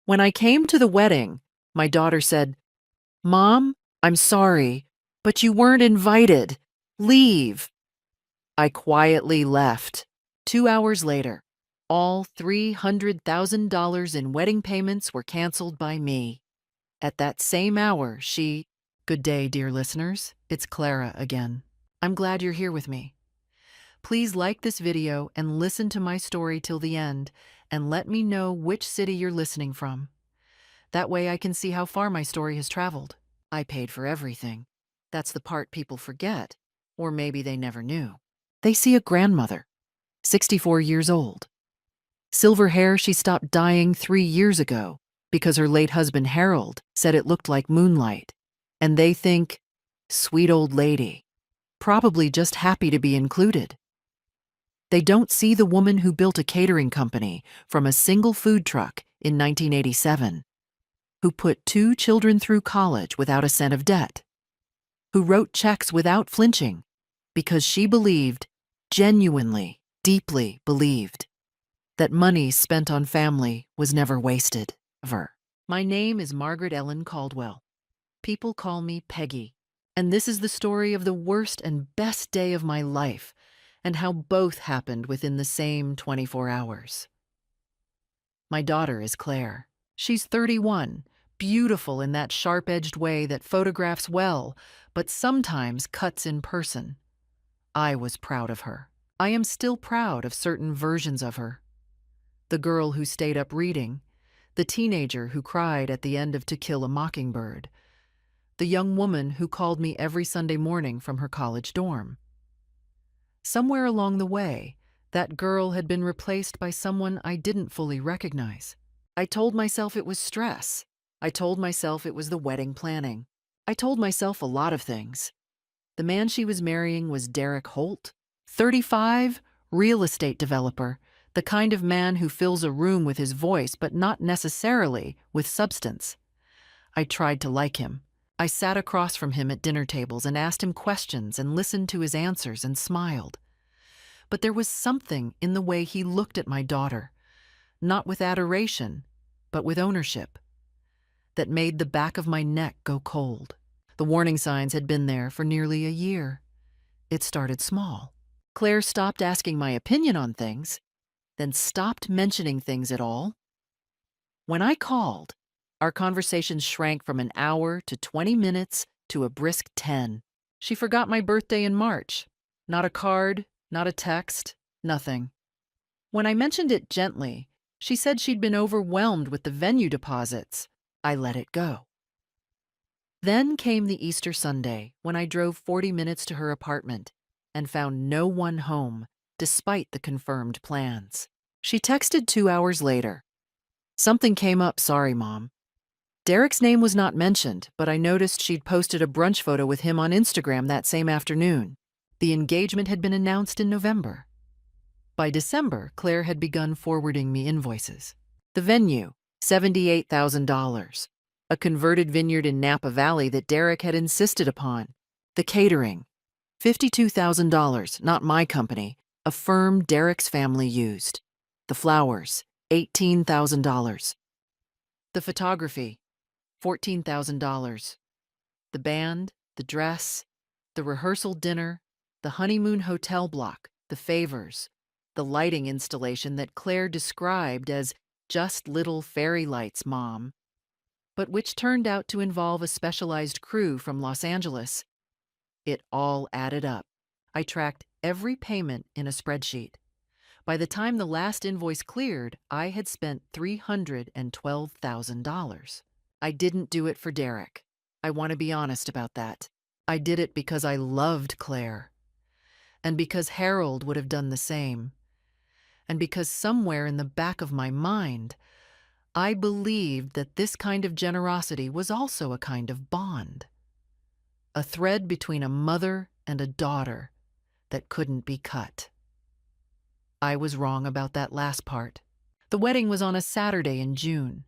When I came to the wedding, my daughter said, "Mom, I'm sorry, but you weren't invited. Leave." I quietly left. 2 hours later, all $300,000 in wedding payments were canceled by me. At that same hour, Good day, dear listeners. It's Clara again. I'm glad you're here with me. Please like this video and listen to my story till the end, and let me know which city you're listening from. That way I can see how far my story has traveled. I paid for everything. That's the part people forget, or maybe they never knew. They see a grandmother, 64 years old. Silver hair, she stopped dyeing 3 years ago because her late husband Harold said it looked like moonlight. And they think, sweet old lady, probably just happy to be included. They don't see the woman who built a catering company from a single food truck in 1987, who put 2 children through college without a cent of debt, who wrote checks without flinching because she believed, genuinely, deeply believed, that money spent on family was never wasted, ever. My name is Margaret Ellen Caldwell. People call me Peggy, and this is the story of the worst and best day of my life, and how both happened within the same 24 hours. My daughter is Claire. She's 31, beautiful in that sharp-edged way that photographs well, but sometimes cuts in person. I was proud of her. I am still proud of certain versions of her. The girl who stayed up reading, the teenager who cried at the end of To Kill a Mockingbird, the young woman who called me every Sunday morning from her college dorm. Somewhere along the way, that girl had been replaced by someone I didn't fully recognize. I told myself it was stress. I told myself it was the wedding planning. I told myself a lot of things. The man she was marrying was Derek Holt, 35, real estate developer, the kind of man who fills a room with his voice but not necessarily with substance. I tried to like him. I sat across from him at dinner tables and asked him questions and listened to his answers and smiled. But there was something in the way he looked at my daughter, not with adoration, but with ownership, that made the back of my neck go cold. The warning signs had been there for nearly a year. It started small. Claire stopped asking my opinion on things, then stopped mentioning things at all. When I called, our conversations shrank from an hour to 20 minutes to a brisk 10. She forgot my birthday in March. Not a card, not a text, nothing. When I mentioned it gently, she said she'd been overwhelmed with the venue deposits. I let it go. Then came the Easter Sunday when I drove 40 minutes to her apartment and found no one home, despite the confirmed plans. She texted 2 hours later. "Something came up, sorry, Mom." Derek's name was not mentioned, but I noticed she'd posted a brunch photo with him on Instagram that same afternoon. The engagement had been announced in November. By December, Claire had begun forwarding me invoices. The venue, $78,000. A converted vineyard in Napa Valley that Derek had insisted upon. The catering, $52,000, not my company, a firm Derek's family used. The flowers, $18,000. The photography, $14,000. The band, the dress, the rehearsal dinner, the honeymoon hotel block, the favors, the lighting installation that Claire described as just little fairy lights, Mom, but which turned out to involve a specialized crew from Los Angeles. It all added up. I tracked every payment in a spreadsheet. By the time the last invoice cleared, I had spent $312,000. I didn't do it for Derek. I want to be honest about that. I did it because I loved Claire, and because Harold would have done the same, and because somewhere in the back of my mind, I believed that this kind of generosity was also a kind of bond, a thread between a mother and a daughter that couldn't be cut. I was wrong about that last part. The wedding was on a Saturday in June.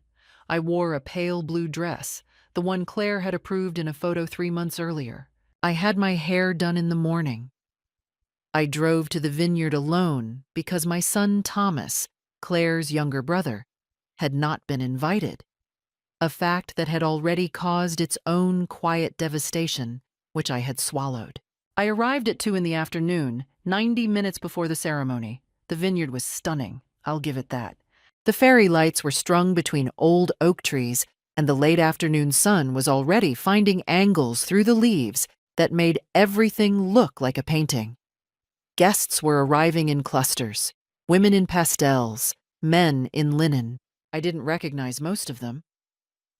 I wore a pale blue dress, the one Claire had approved in a photo 3 months earlier. I had my hair done in the morning. I drove to the vineyard alone because my son Thomas, Claire's younger brother, had not been invited. a fact that had already caused its own quiet devastation, which I had swallowed. I arrived at 2 in the afternoon, 90 minutes before the ceremony. The vineyard was stunning, I'll give it that. The fairy lights were strung between old oak trees, and the late afternoon sun was already finding angles through the leaves that made everything look like a painting. Guests were arriving in clusters, women in pastels, men in linen. I didn't recognize most of them.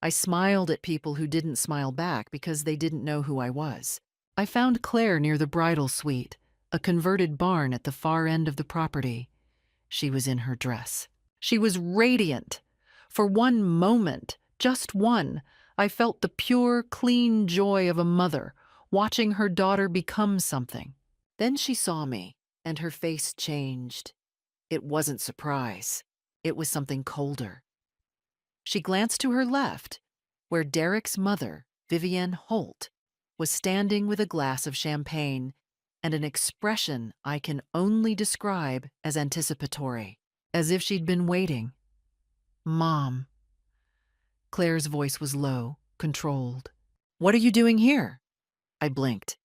I smiled at people who didn't smile back because they didn't know who I was. I found Claire near the bridal suite, a converted barn at the far end of the property. She was in her dress. She was radiant. For one moment, just one, I felt the pure, clean joy of a mother watching her daughter become something. Then she saw me, and her face changed. It wasn't surprise. It was something colder. She glanced to her left, where Derek's mother, Vivienne Holt, was standing with a glass of champagne and an expression I can only describe as anticipatory, as if she'd been waiting. "Mom." Claire's voice was low, controlled. "What are you doing here?" I blinked.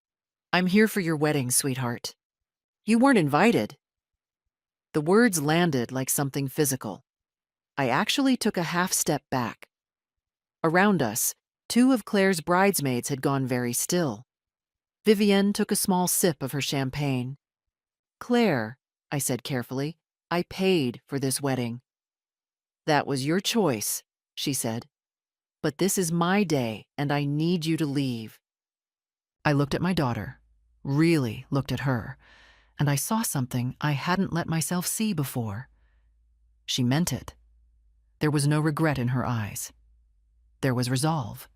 "I'm here for your wedding, sweetheart." "You weren't invited." The words landed like something physical. I actually took a half step back. Around us, 2 of Claire's bridesmaids had gone very still. Vivienne took a small sip of her champagne. "Claire," I said carefully, "I paid for this wedding." "That was your choice," she said. "But this is my day, and I need you to leave." I looked at my daughter, really looked at her, and I saw something I hadn't let myself see before. She meant it. There was no regret in her eyes. There was resolve.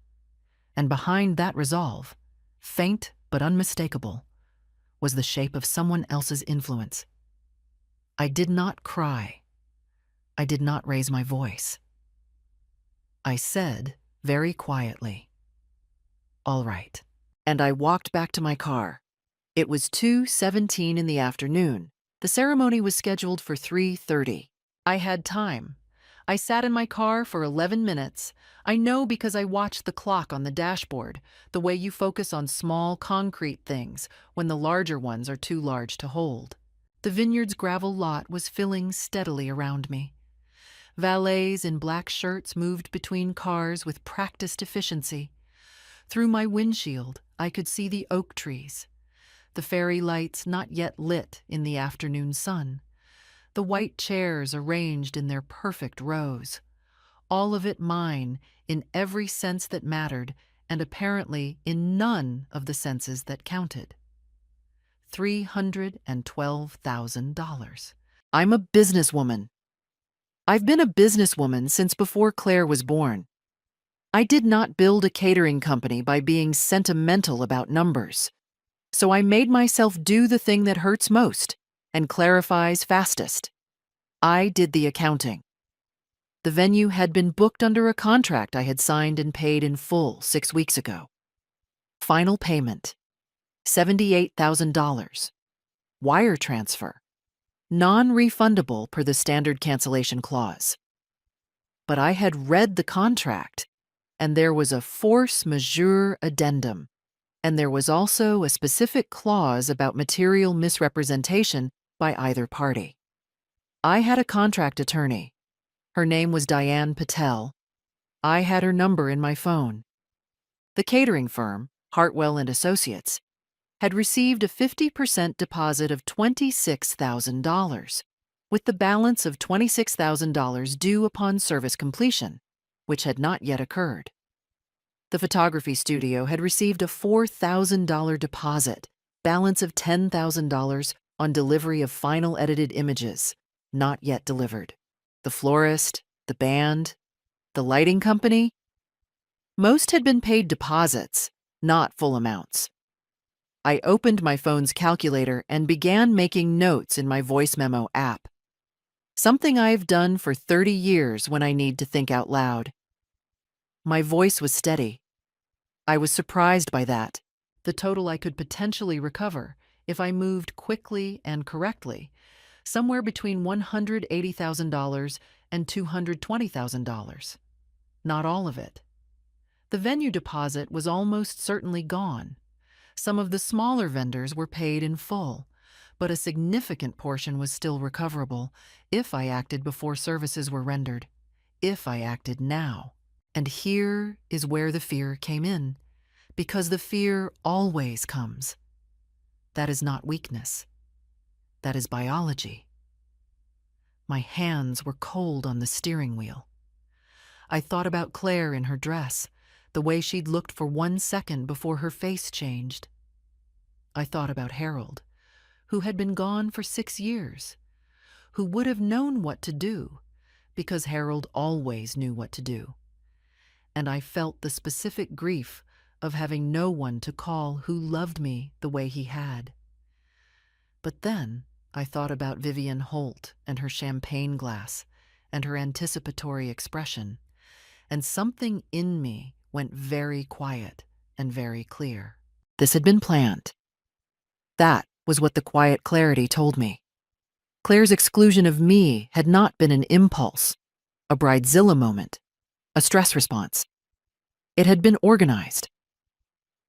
And behind that resolve, faint but unmistakable, was the shape of someone else's influence. I did not cry. I did not raise my voice. I said, very quietly, "All right." And I walked back to my car. It was 2:17 in the afternoon. The ceremony was scheduled for 3:30. I had time. I sat in my car for 11 minutes. I know because I watched the clock on the dashboard, the way you focus on small concrete things when the larger ones are too large to hold. The vineyard's gravel lot was filling steadily around me. Valets in black shirts moved between cars with practiced efficiency. Through my windshield, I could see the oak trees, the fairy lights not yet lit in the afternoon sun, the white chairs arranged in their perfect rows, all of it mine in every sense that mattered and apparently in none of the senses that counted. $312,000. I'm a businesswoman. I've been a businesswoman since before Claire was born. I did not build a catering company by being sentimental about numbers. So I made myself do the thing that hurts most and clarifies fastest. I did the accounting. The venue had been booked under a contract I had signed and paid in full 6 weeks ago. Final payment, $78,000. Wire transfer, non-refundable per the standard cancellation clause. But I had read the contract, and there was a force majeure addendum, and there was also a specific clause about material misrepresentation by either party. I had a contract attorney. Her name was Diane Patel. I had her number in my phone. The catering firm, Hartwell and Associates, had received a 50% deposit of $26,000, with the balance of $26,000 due upon service completion, which had not yet occurred. The photography studio had received a $4,000 deposit, balance of $10,000 on delivery of final edited images, not yet delivered. The florist, the band, the lighting company, most had been paid deposits, not full amounts. I opened my phone's calculator and began making notes in my voice memo app. Something I've done for 30 years when I need to think out loud. My voice was steady. I was surprised by that, the total I could potentially recover if I moved quickly and correctly, somewhere between $180,000 and $220,000. not all of it. The venue deposit was almost certainly gone. Some of the smaller vendors were paid in full, but a significant portion was still recoverable if I acted before services were rendered, if I acted now. And here is where the fear came in, because the fear always comes. That is not weakness. That is biology. My hands were cold on the steering wheel. I thought about Claire in her dress, the way she'd looked for 1 second before her face changed. I thought about Harold, who had been gone for 6 years, who would have known what to do, because Harold always knew what to do. And I felt the specific grief of having no one to call who loved me the way he had. But then I thought about Vivian Holt and her champagne glass and her anticipatory expression, and something in me went very quiet and very clear. This had been planned. That was what the quiet clarity told me. Claire's exclusion of me had not been an impulse, a bridezilla moment, a stress response. It had been organized.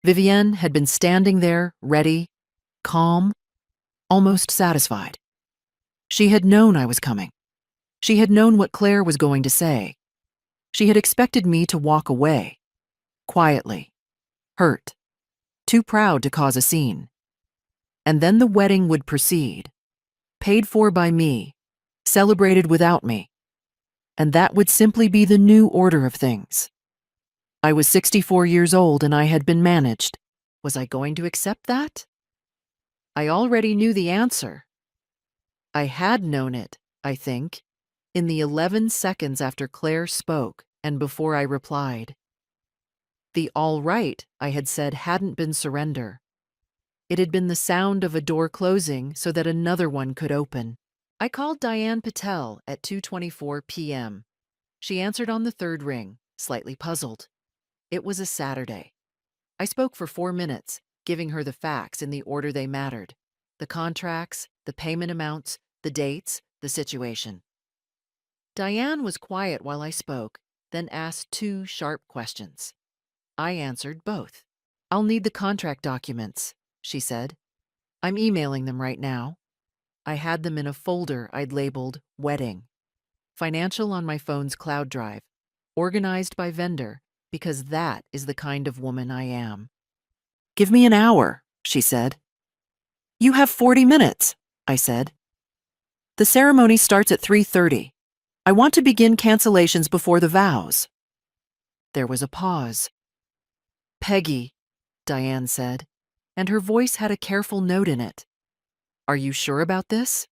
Vivienne had been standing there, ready, calm, almost satisfied. She had known I was coming. She had known what Claire was going to say. She had expected me to walk away, quietly, hurt, too proud to cause a scene. And then the wedding would proceed, paid for by me, celebrated without me. And that would simply be the new order of things. I was 64 years old and I had been managed. Was I going to accept that? I already knew the answer. I had known it, I think, in the 11 seconds after Claire spoke and before I replied. The all right I had said hadn't been surrender. It had been the sound of a door closing so that another one could open. I called Diane Patel at 2:24 p.m. She answered on the third ring, slightly puzzled. It was a Saturday. I spoke for 4 minutes, giving her the facts in the order they mattered. The contracts, the payment amounts, the dates, the situation. Diane was quiet while I spoke, then asked 2 sharp questions. I answered both. "I'll need the contract documents," she said. "I'm emailing them right now." I had them in a folder I'd labeled Wedding. Financial on my phone's cloud drive, organized by vendor, because that is the kind of woman I am. "Give me an hour," she said. "You have 40 minutes," I said. "The ceremony starts at 3:30. I want to begin cancellations before the vows." There was a pause. "Peggy," Diane said, and her voice had a careful note in it. "Are you sure about this?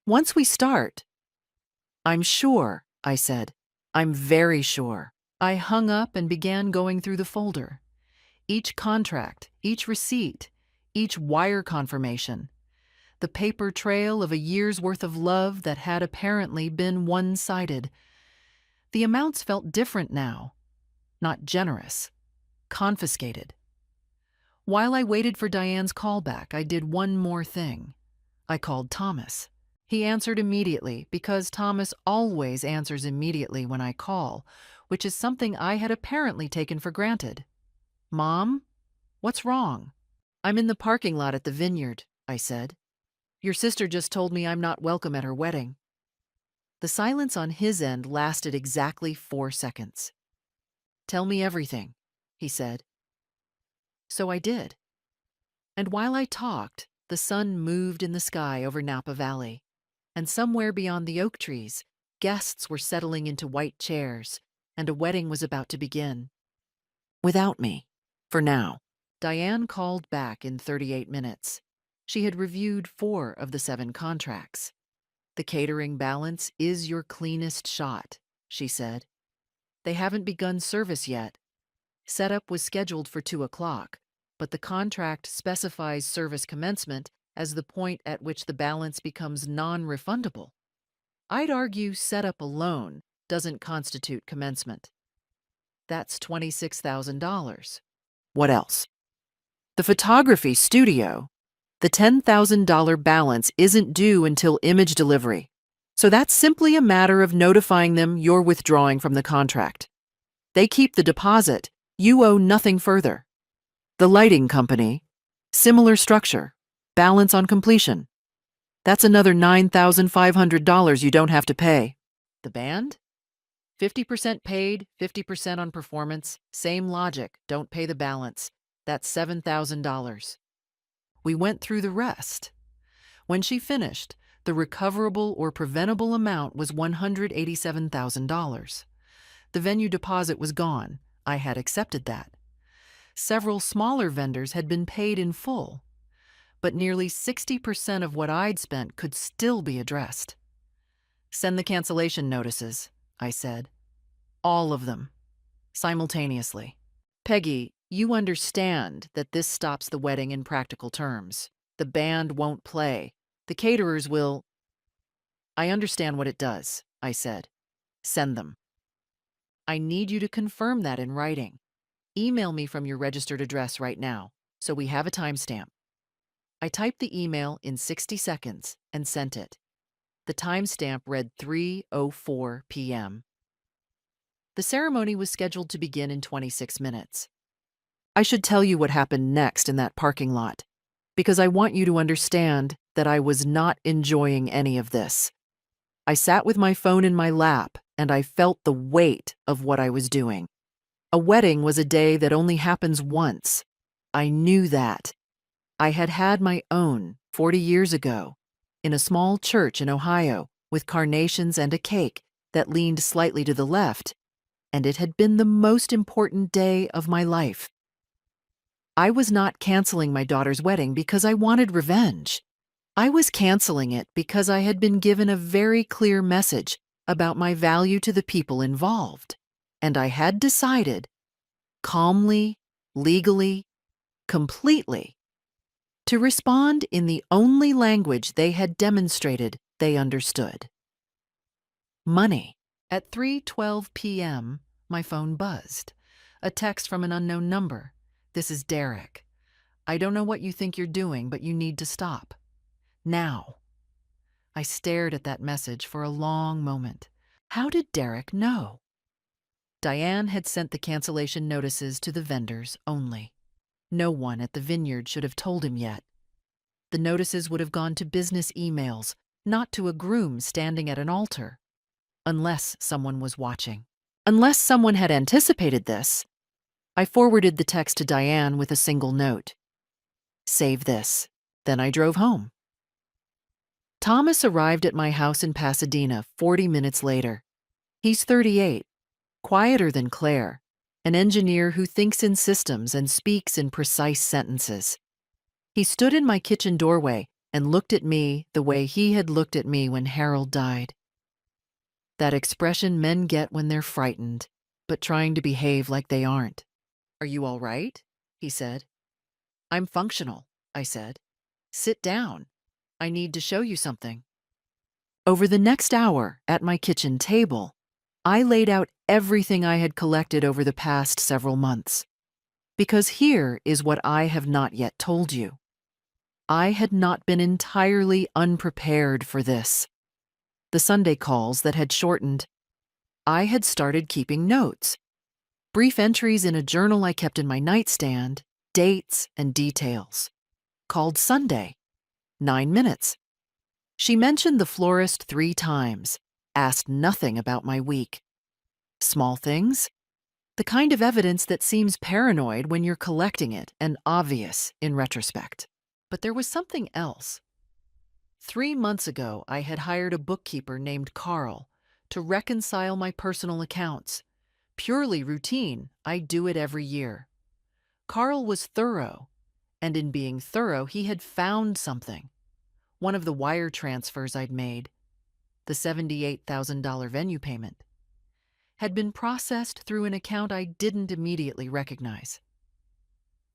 Once we start—" "I'm sure," I said. "I'm very sure." I hung up and began going through the folder. Each contract, each receipt, each wire confirmation. The paper trail of a year's worth of love that had apparently been one-sided. The amounts felt different now. Not generous. Confiscated. While I waited for Diane's callback, I did one more thing. I called Thomas. He answered immediately because Thomas always answers immediately when I call, which is something I had apparently taken for granted. "Mom? What's wrong?" "I'm in the parking lot at the vineyard," I said. "Your sister just told me I'm not welcome at her wedding." The silence on his end lasted exactly 4 seconds. "Tell me everything," he said. So I did. And while I talked, the sun moved in the sky over Napa Valley, and somewhere beyond the oak trees, guests were settling into white chairs, and a wedding was about to begin. Without me, for now. Diane called back in 38 minutes. She had reviewed 4 of the 7 contracts. "The catering balance is your cleanest shot," she said. "They haven't begun service yet. Setup was scheduled for 2 o'clock, but the contract specifies service commencement as the point at which the balance becomes non-refundable. I'd argue setup alone doesn't constitute commencement. That's $26,000. What else? The photography studio. The $10,000 balance isn't due until image delivery, so that's simply a matter of notifying them you're withdrawing from the contract. They keep the deposit. You owe nothing further. The lighting company, similar structure, balance on completion. That's another $9,500 you don't have to pay. The band? 50% paid, 50% on performance. Same logic. Don't pay the balance. That's $7,000. We went through the rest. When she finished, the recoverable or preventable amount was $187,000. The venue deposit was gone. I had accepted that. Several smaller vendors had been paid in full, but nearly 60% of what I'd spent could still be addressed. Send the cancellation notices, I said. All of them, simultaneously. Peggy, you understand that this stops the wedding in practical terms. The band won't play. The caterers will. I understand what it does, I said. Send them. I need you to confirm that in writing. Email me from your registered address right now, so we have a timestamp. I typed the email in 60 seconds and sent it. The timestamp read 3:04 p.m. The ceremony was scheduled to begin in 26 minutes. I should tell you what happened next in that parking lot, because I want you to understand that I was not enjoying any of this. I sat with my phone in my lap, and I felt the weight of what I was doing. A wedding was a day that only happens once. I knew that. I had had my own 40 years ago in a small church in Ohio with carnations and a cake that leaned slightly to the left, and it had been the most important day of my life. I was not canceling my daughter's wedding because I wanted revenge. I was canceling it because I had been given a very clear message about my value to the people involved, and I had decided, calmly, legally, completely, to respond in the only language they had demonstrated they understood. Money. At 3:12 p.m., my phone buzzed. A text from an unknown number. This is Derek. I don't know what you think you're doing, but you need to stop. Now. I stared at that message for a long moment. How did Derek know? Diane had sent the cancellation notices to the vendors only. No one at the vineyard should have told him yet. The notices would have gone to business emails, not to a groom standing at an altar. Unless someone was watching. Unless someone had anticipated this. I forwarded the text to Diane with a single note. Save this. Then I drove home. Thomas arrived at my house in Pasadena 40 minutes later. He's 38, quieter than Claire, an engineer who thinks in systems and speaks in precise sentences. He stood in my kitchen doorway and looked at me the way he had looked at me when Harold died. That expression men get when they're frightened, but trying to behave like they aren't. Are you all right? He said. I'm functional, I said. Sit down. I need to show you something. Over the next hour, at my kitchen table, I laid out everything I had collected over the past several months. Because here is what I have not yet told you. I had not been entirely unprepared for this. The Sunday calls that had shortened. I had started keeping notes. Brief entries in a journal I kept in my nightstand, dates and details. Called Sunday. 9 minutes. She mentioned the florist 3 times, asked nothing about my week. Small things? The kind of evidence that seems paranoid when you're collecting it and obvious in retrospect. But there was something else. 3 months ago, I had hired a bookkeeper named Carl to reconcile my personal accounts. Purely routine, I do it every year. Carl was thorough, and in being thorough, he had found something. One of the wire transfers I'd made, the $78,000 venue payment, had been processed through an account I didn't immediately recognize.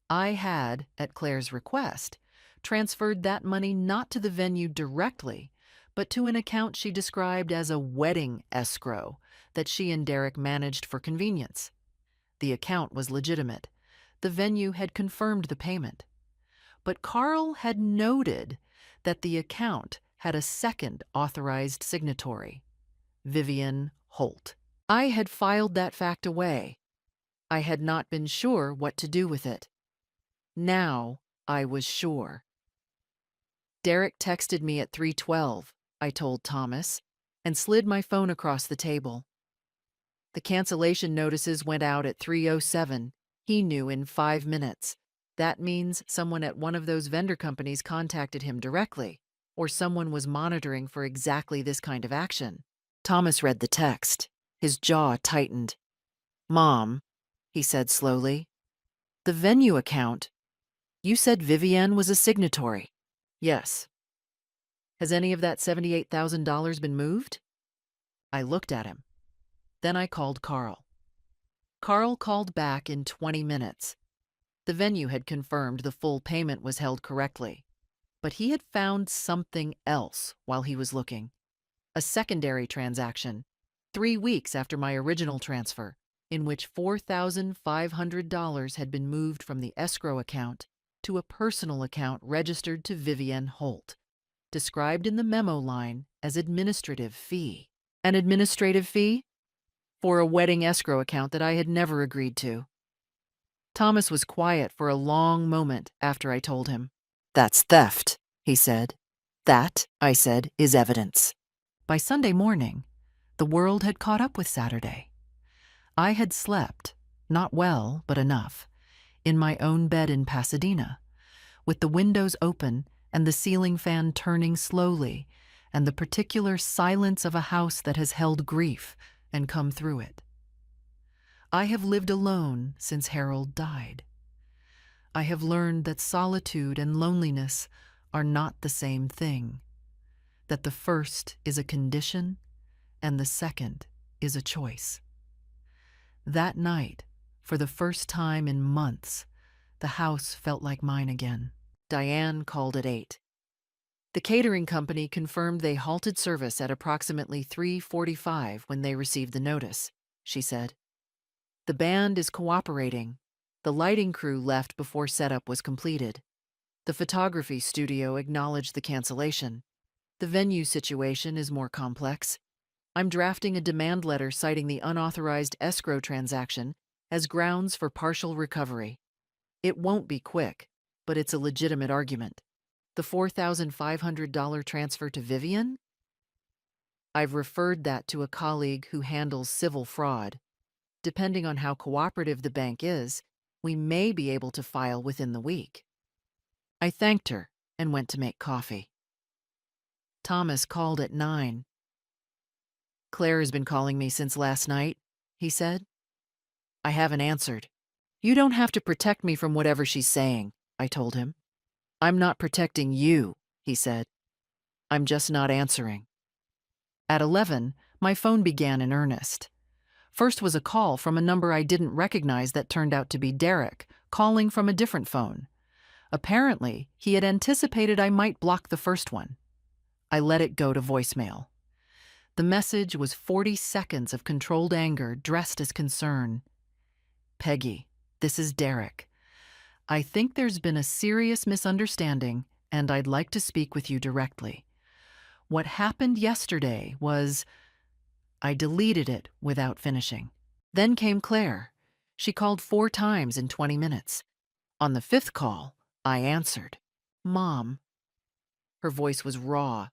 I had, at Claire's request, transferred that money not to the venue directly, but to an account she described as a wedding escrow that she and Derek managed for convenience. The account was legitimate. The venue had confirmed the payment. But Carl had noted that the account had a second authorized signatory, Vivian Holt. I had filed that fact away, I had not been sure what to do with it. Now I was sure. Derek texted me at 3:12, I told Thomas, and slid my phone across the table. The cancellation notices went out at 3:07. He knew in 5 minutes. That means someone at one of those vendor companies contacted him directly, or someone was monitoring for exactly this kind of action. Thomas read the text. His jaw tightened. "Mom," he said slowly, "the venue account. You said Vivienne was a signatory." "Yes." "Has any of that $78,000 been moved?" I looked at him. Then I called Carl. Carl called back in 20 minutes. The venue had confirmed the full payment was held correctly, but he had found something else while he was looking. A secondary transaction, 3 weeks after my original transfer, in which $4,500 had been moved from the escrow account to a personal account registered to Vivienne Holt, described in the memo line as administrative fee. An administrative fee? For a wedding escrow account that I had never agreed to. Thomas was quiet for a long moment after I told him. "That's theft," he said. "That," I said, "is evidence." By Sunday morning, the world had caught up with Saturday. I had slept, not well, but enough, in my own bed in Pasadena, with the windows open and the ceiling fan turning slowly, and the particular silence of a house that has held grief and come through it. I have lived alone since Harold died. I have learned that solitude and loneliness are not the same thing, that the first is a condition and the second is a choice. That night, for the first time in months, the house felt like mine again. Diane called at 8. The catering company confirmed they halted service at approximately 3:45 when they received the notice, she said. The band is cooperating. The lighting crew left before setup was completed. The photography studio acknowledged the cancellation. The venue situation is more complex. I'm drafting a demand letter citing the unauthorized escrow transaction as grounds for partial recovery. It won't be quick, but it's a legitimate argument. The $4,500 transfer to Vivienne? I've referred that to a colleague who handles civil fraud. Depending on how cooperative the bank is, we may be able to file within the week. I thanked her and went to make coffee. Thomas called at 9. "Claire has been calling me since last night," he said. I haven't answered. "You don't have to protect me from whatever she's saying," I told him. "I'm not protecting you," he said. "I'm just not answering." At 11, my phone began in earnest. First was a call from a number I didn't recognize that turned out to be Derek, calling from a different phone. Apparently, he had anticipated I might block the first one. I let it go to voicemail. The message was 40 seconds of controlled anger dressed as concern. "Peggy, this is Derek. I think there's been a serious misunderstanding, and I'd like to speak with you directly. What happened yesterday was—" I deleted it without finishing. Then came Claire. She called 4 times in 20 minutes. On the 5th call, I answered. "Mom." Her voice was raw,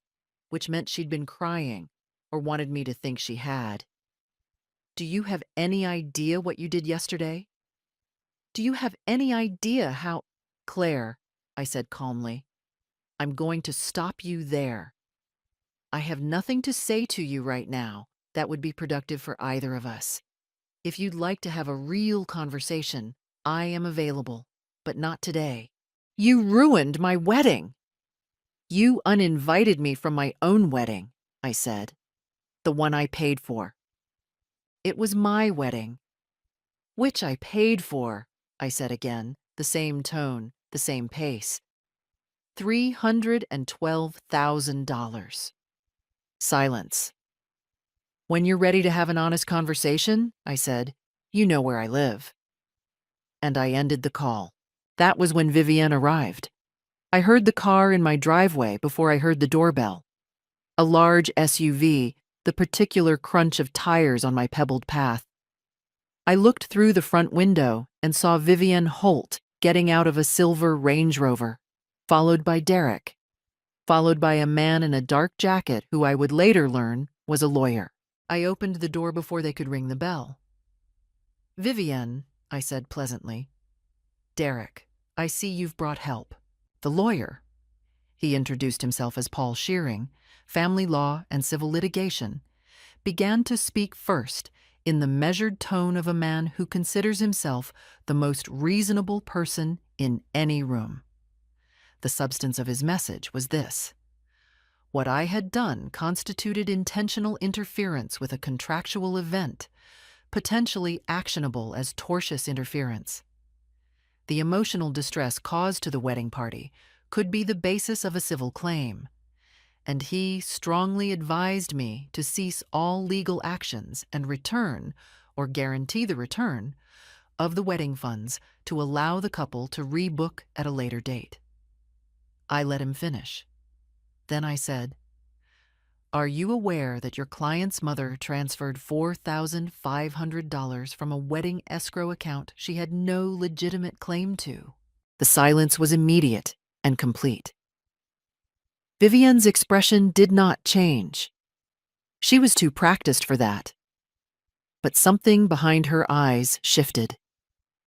which meant she'd been crying or wanted me to think she had. "Do you have any idea what you did yesterday? Do you have any idea how—" "Claire," I said calmly, "I'm going to stop you there. I have nothing to say to you right now that would be productive for either of us. If you'd like to have a real conversation, I am available, but not today. You ruined my wedding." "You uninvited me from my own wedding," I said. "The one I paid for." "It was my wedding." "Which I paid for," I said again, the same tone, the same pace. $312,000. Silence. "When you're ready to have an honest conversation," I said, "you know where I live." And I ended the call. That was when Vivienne arrived. I heard the car in my driveway before I heard the doorbell. A large SUV, the particular crunch of tires on my pebbled path. I looked through the front window and saw Vivienne Holt getting out of a silver Range Rover, followed by Derek, followed by a man in a dark jacket who I would later learn was a lawyer. I opened the door before they could ring the bell. "Vivienne," I said pleasantly. "Derek, I see you've brought help." The lawyer, he introduced himself as Paul Shearing, family law and civil litigation, began to speak first in the measured tone of a man who considers himself the most reasonable person in any room. The substance of his message was this: what I had done constituted intentional interference with a contractual event, potentially actionable as tortious interference. The emotional distress caused to the wedding party could be the basis of a civil claim, and he strongly advised me to cease all legal actions and return, or guarantee the return, of the wedding funds to allow the couple to rebook at a later date. I let him finish. Then I said, "Are you aware that your client's mother transferred $4,500 from a wedding escrow account she had no legitimate claim to?" The silence was immediate and complete. Vivienne's expression did not change. She was too practiced for that. But something behind her eyes shifted,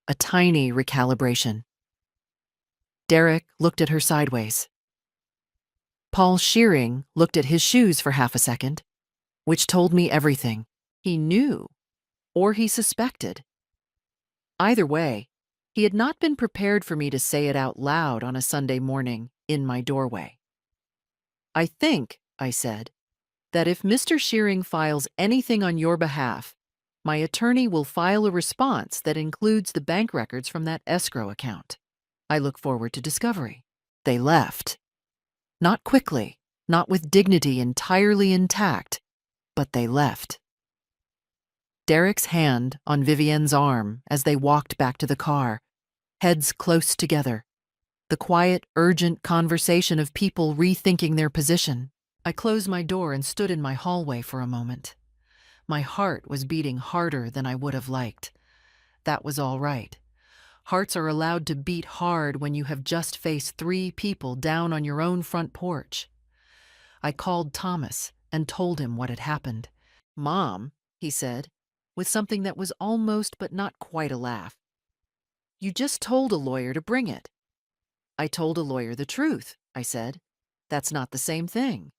a tiny recalibration. Derek looked at her sideways. Paul Shearing looked at his shoes for half a second, which told me everything. He knew, or he suspected. Either way, he had not been prepared for me to say it out loud on a Sunday morning in my doorway. "I think," I said, "that if Mr. Shearing files anything on your behalf, my attorney will file a response that includes the bank records from that escrow account. I look forward to discovery." They left. Not quickly, not with dignity entirely intact, but they left. Derek's hand on Vivienne's arm as they walked back to the car, heads close together. The quiet, urgent conversation of people rethinking their position. I closed my door and stood in my hallway for a moment. My heart was beating harder than I would have liked. That was all right. Hearts are allowed to beat hard when you have just faced 3 people down on your own front porch. I called Thomas and told him what had happened. "Mom," he said, with something that was almost but not quite a laugh, "you just told a lawyer to bring it." "I told a lawyer the truth," I said. "That's not the same thing."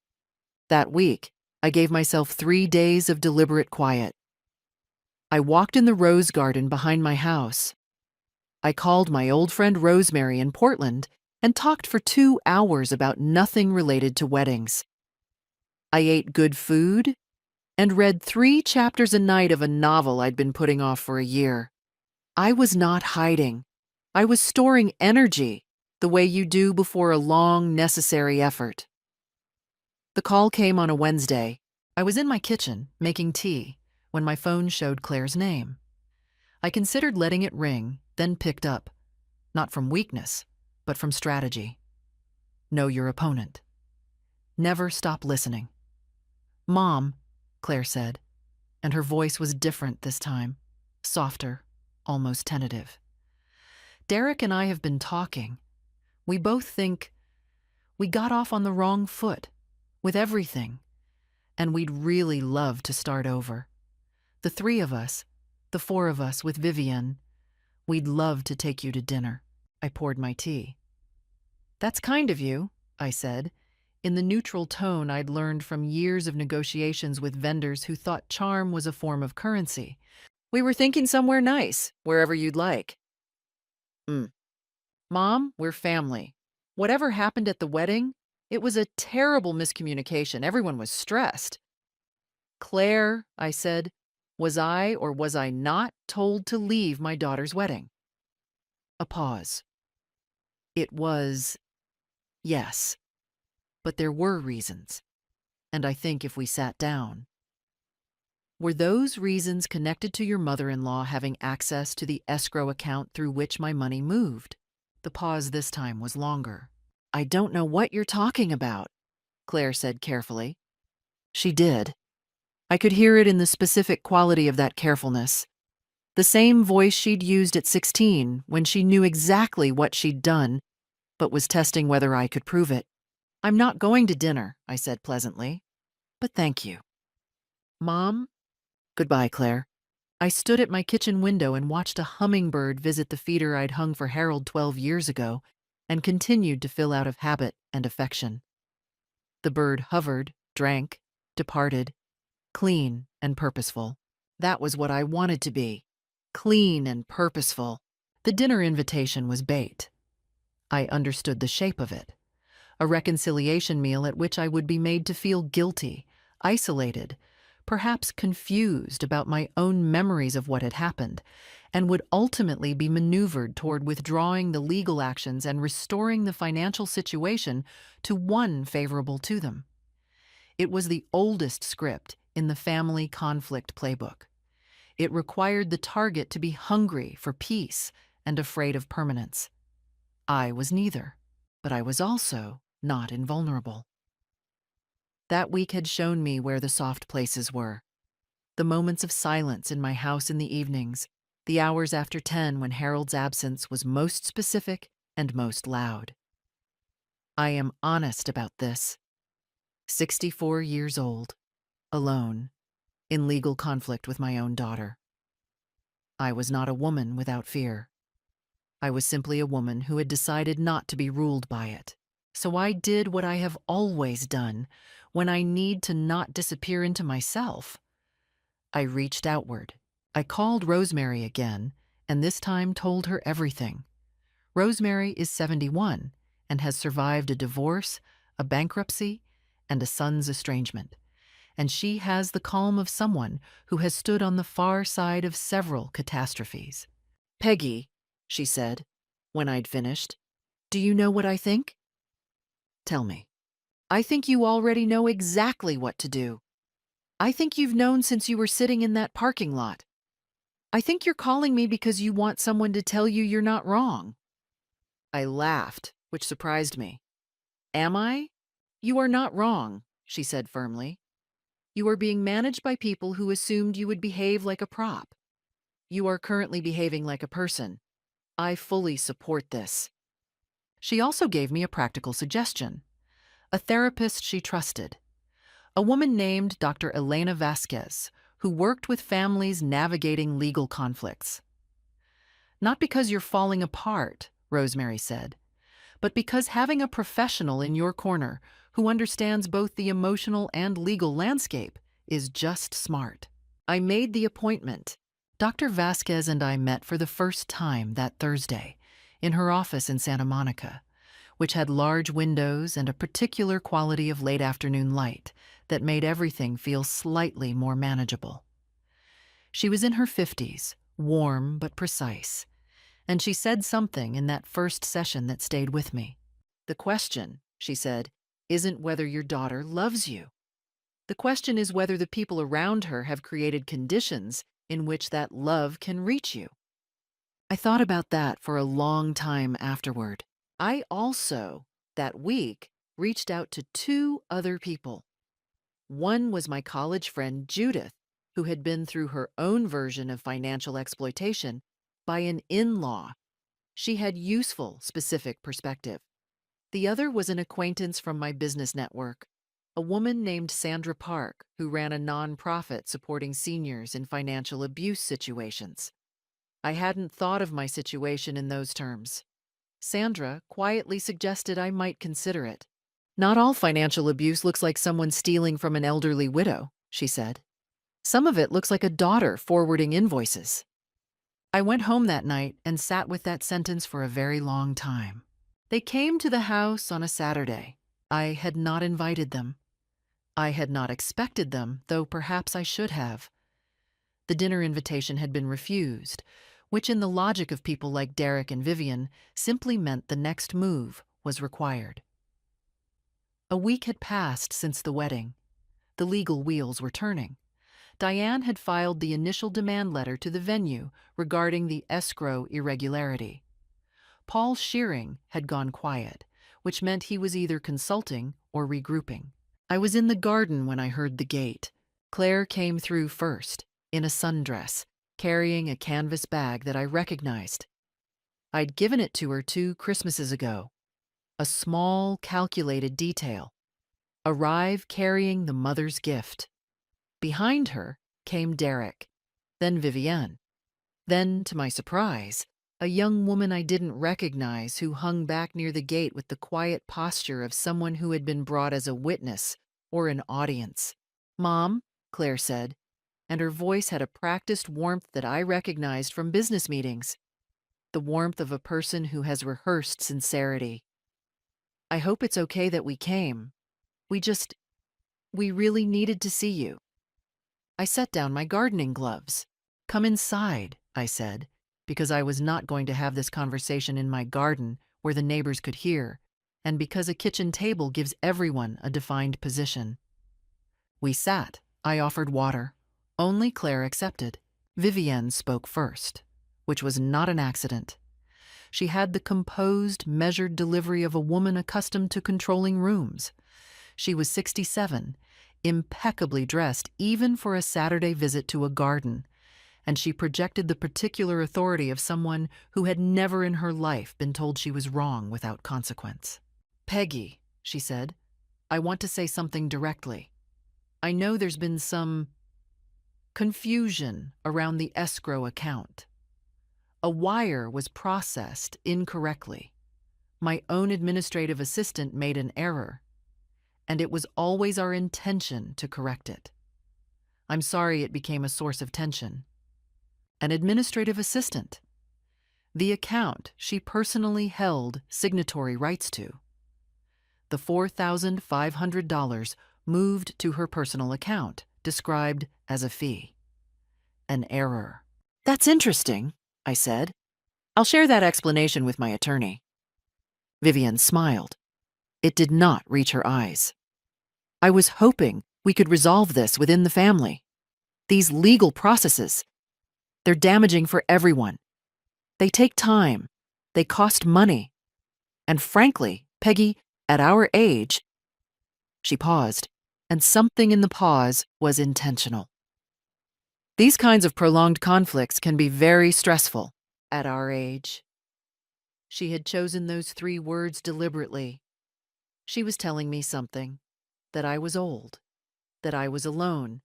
That week, I gave myself 3 days of deliberate quiet. I walked in the rose garden behind my house. I called my old friend Rosemary in Portland and talked for 2 hours about nothing related to weddings. I ate good food and read 3 chapters a night of a novel I'd been putting off for a year. I was not hiding. I was storing energy, the way you do before a long, necessary effort. The call came on a Wednesday. I was in my kitchen, making tea, when my phone showed Claire's name. I considered letting it ring, then picked up. Not from weakness, but from strategy. Know your opponent. Never stop listening. "Mom," Claire said, and her voice was different this time, softer, almost tentative. "Derek and I have been talking. We both think we got off on the wrong foot with everything, and we'd really love to start over. The 3 of us, the 4 of us with Vivienne, we'd love to take you to dinner." I poured my tea. "That's kind of you," I said, in the neutral tone I'd learned from years of negotiations with vendors who thought charm was a form of currency. "We were thinking somewhere nice, wherever you'd like." "Mom, we're family. Whatever happened at the wedding, it was a terrible miscommunication. Everyone was stressed." "Claire," I said, "was I or was I not told to leave my daughter's wedding?" A pause. It was yes, but there were reasons, and I think if we sat down. "Were those reasons connected to your mother-in-law having access to the escrow account through which my money moved?" The pause this time was longer. "I don't know what you're talking about," Claire said carefully. She did. I could hear it in the specific quality of that carefulness. The same voice she'd used at 16 when she knew exactly what she'd done, but was testing whether I could prove it. "I'm not going to dinner," I said pleasantly, "but thank you." "Mom?" "Goodbye, Claire." I stood at my kitchen window and watched a hummingbird visit the feeder I'd hung for Harold 12 years ago and continued to fill out of habit and affection. The bird hovered, drank, departed, clean and purposeful. That was what I wanted to be. Clean and purposeful. The dinner invitation was bait. I understood the shape of it. A reconciliation meal at which I would be made to feel guilty, isolated, perhaps confused about my own memories of what had happened, and would ultimately be maneuvered toward withdrawing the legal actions and restoring the financial situation to one favorable to them. It was the oldest script in the family conflict playbook. It required the target to be hungry for peace and afraid of permanence. I was neither, but I was also not invulnerable. That week had shown me where the soft places were. The moments of silence in my house in the evenings, the hours after 10 when Harold's absence was most specific and most loud. I am honest about this. 64 years old, alone, in legal conflict with my own daughter. I was not a woman without fear. I was simply a woman who had decided not to be ruled by it. So I did what I have always done when I need to not disappear into myself. I reached outward. I called Rosemary again, and this time told her everything. Rosemary is 71 and has survived a divorce, a bankruptcy, and a son's estrangement. And she has the calm of someone who has stood on the far side of several catastrophes. "Peggy," she said, when I'd finished, "do you know what I think?" "Tell me." "I think you already know exactly what to do. I think you've known since you were sitting in that parking lot. I think you're calling me because you want someone to tell you you're not wrong." I laughed, which surprised me. "Am I?" "You are not wrong," she said firmly. "You are being managed by people who assumed you would behave like a prop. You are currently behaving like a person. I fully support this." She also gave me a practical suggestion. A therapist she trusted. A woman named Dr. Elena Vasquez, who worked with families navigating legal conflicts. "Not because you're falling apart," Rosemary said, "but because having a professional in your corner who understands both the emotional and legal landscape is just smart." I made the appointment. Dr. Vasquez and I met for the first time that Thursday in her office in Santa Monica, which had large windows and a particular quality of late afternoon light that made everything feel slightly more manageable. She was in her 50s, warm but precise, and she said something in that first session that stayed with me. "The question," she said, "isn't whether your daughter loves you. The question is whether the people around her have created conditions in which that love can reach you." I thought about that for a long time afterward. I also, that week, reached out to two other people. One was my college friend Judith, who had been through her own version of financial exploitation by an in-law. She had useful, specific perspective. The other was an acquaintance from my business network, a woman named Sandra Park, who ran a nonprofit supporting seniors in financial abuse situations. I hadn't thought of my situation in those terms. Sandra quietly suggested I might consider it. "Not all financial abuse looks like someone stealing from an elderly widow," she said. "Some of it looks like a daughter forwarding invoices." I went home that night and sat with that sentence for a very long time. They came to the house on a Saturday. I had not invited them. I had not expected them, though perhaps I should have. The dinner invitation had been refused, which in the logic of people like Derek and Vivian simply meant the next move was required. A week had passed since the wedding. The legal wheels were turning. Diane had filed the initial demand letter to the venue regarding the escrow irregularity. Paul Shearing had gone quiet, which meant he was either consulting or regrouping. I was in the garden when I heard the gate. Claire came through first, in a sundress, carrying a canvas bag that I recognized. I'd given it to her 2 Christmases ago. A small, calculated detail. Arrive carrying the mother's gift. Behind her came Derek, then Vivienne. Then, to my surprise, a young woman I didn't recognize who hung back near the gate with the quiet posture of someone who had been brought as a witness or an audience. "Mom," Claire said, and her voice had a practiced warmth that I recognized from business meetings, the warmth of a person who has rehearsed sincerity. "I hope it's okay that we came. We really needed to see you." I set down my gardening gloves. "Come inside," I said, because I was not going to have this conversation in my garden where the neighbors could hear, and because a kitchen table gives everyone a defined position. We sat. I offered water. Only Claire accepted. Vivienne spoke first, which was not an accident. She had the composed, measured delivery of a woman accustomed to controlling rooms. She was 67, impeccably dressed even for a Saturday visit to a garden, and she projected the particular authority of someone who had never in her life been told she was wrong without consequence. "Peggy," she said, "I want to say something directly. I know there's been some confusion around the escrow account. A wire was processed incorrectly. My own administrative assistant made an error, and it was always our intention to correct it. I'm sorry it became a source of tension." An administrative assistant. The account she personally held signatory rights to. The $4,500 moved to her personal account, described as a fee. An error. "That's interesting," I said. "I'll share that explanation with my attorney." Vivienne smiled. It did not reach her eyes. "I was hoping we could resolve this within the family. These legal processes, they're damaging for everyone. They take time. They cost money. And frankly, Peggy, at our age—" She paused, and something in the pause was intentional. "These kinds of prolonged conflicts can be very stressful at our age." She had chosen those 3 words deliberately. She was telling me something, that I was old, that I was alone,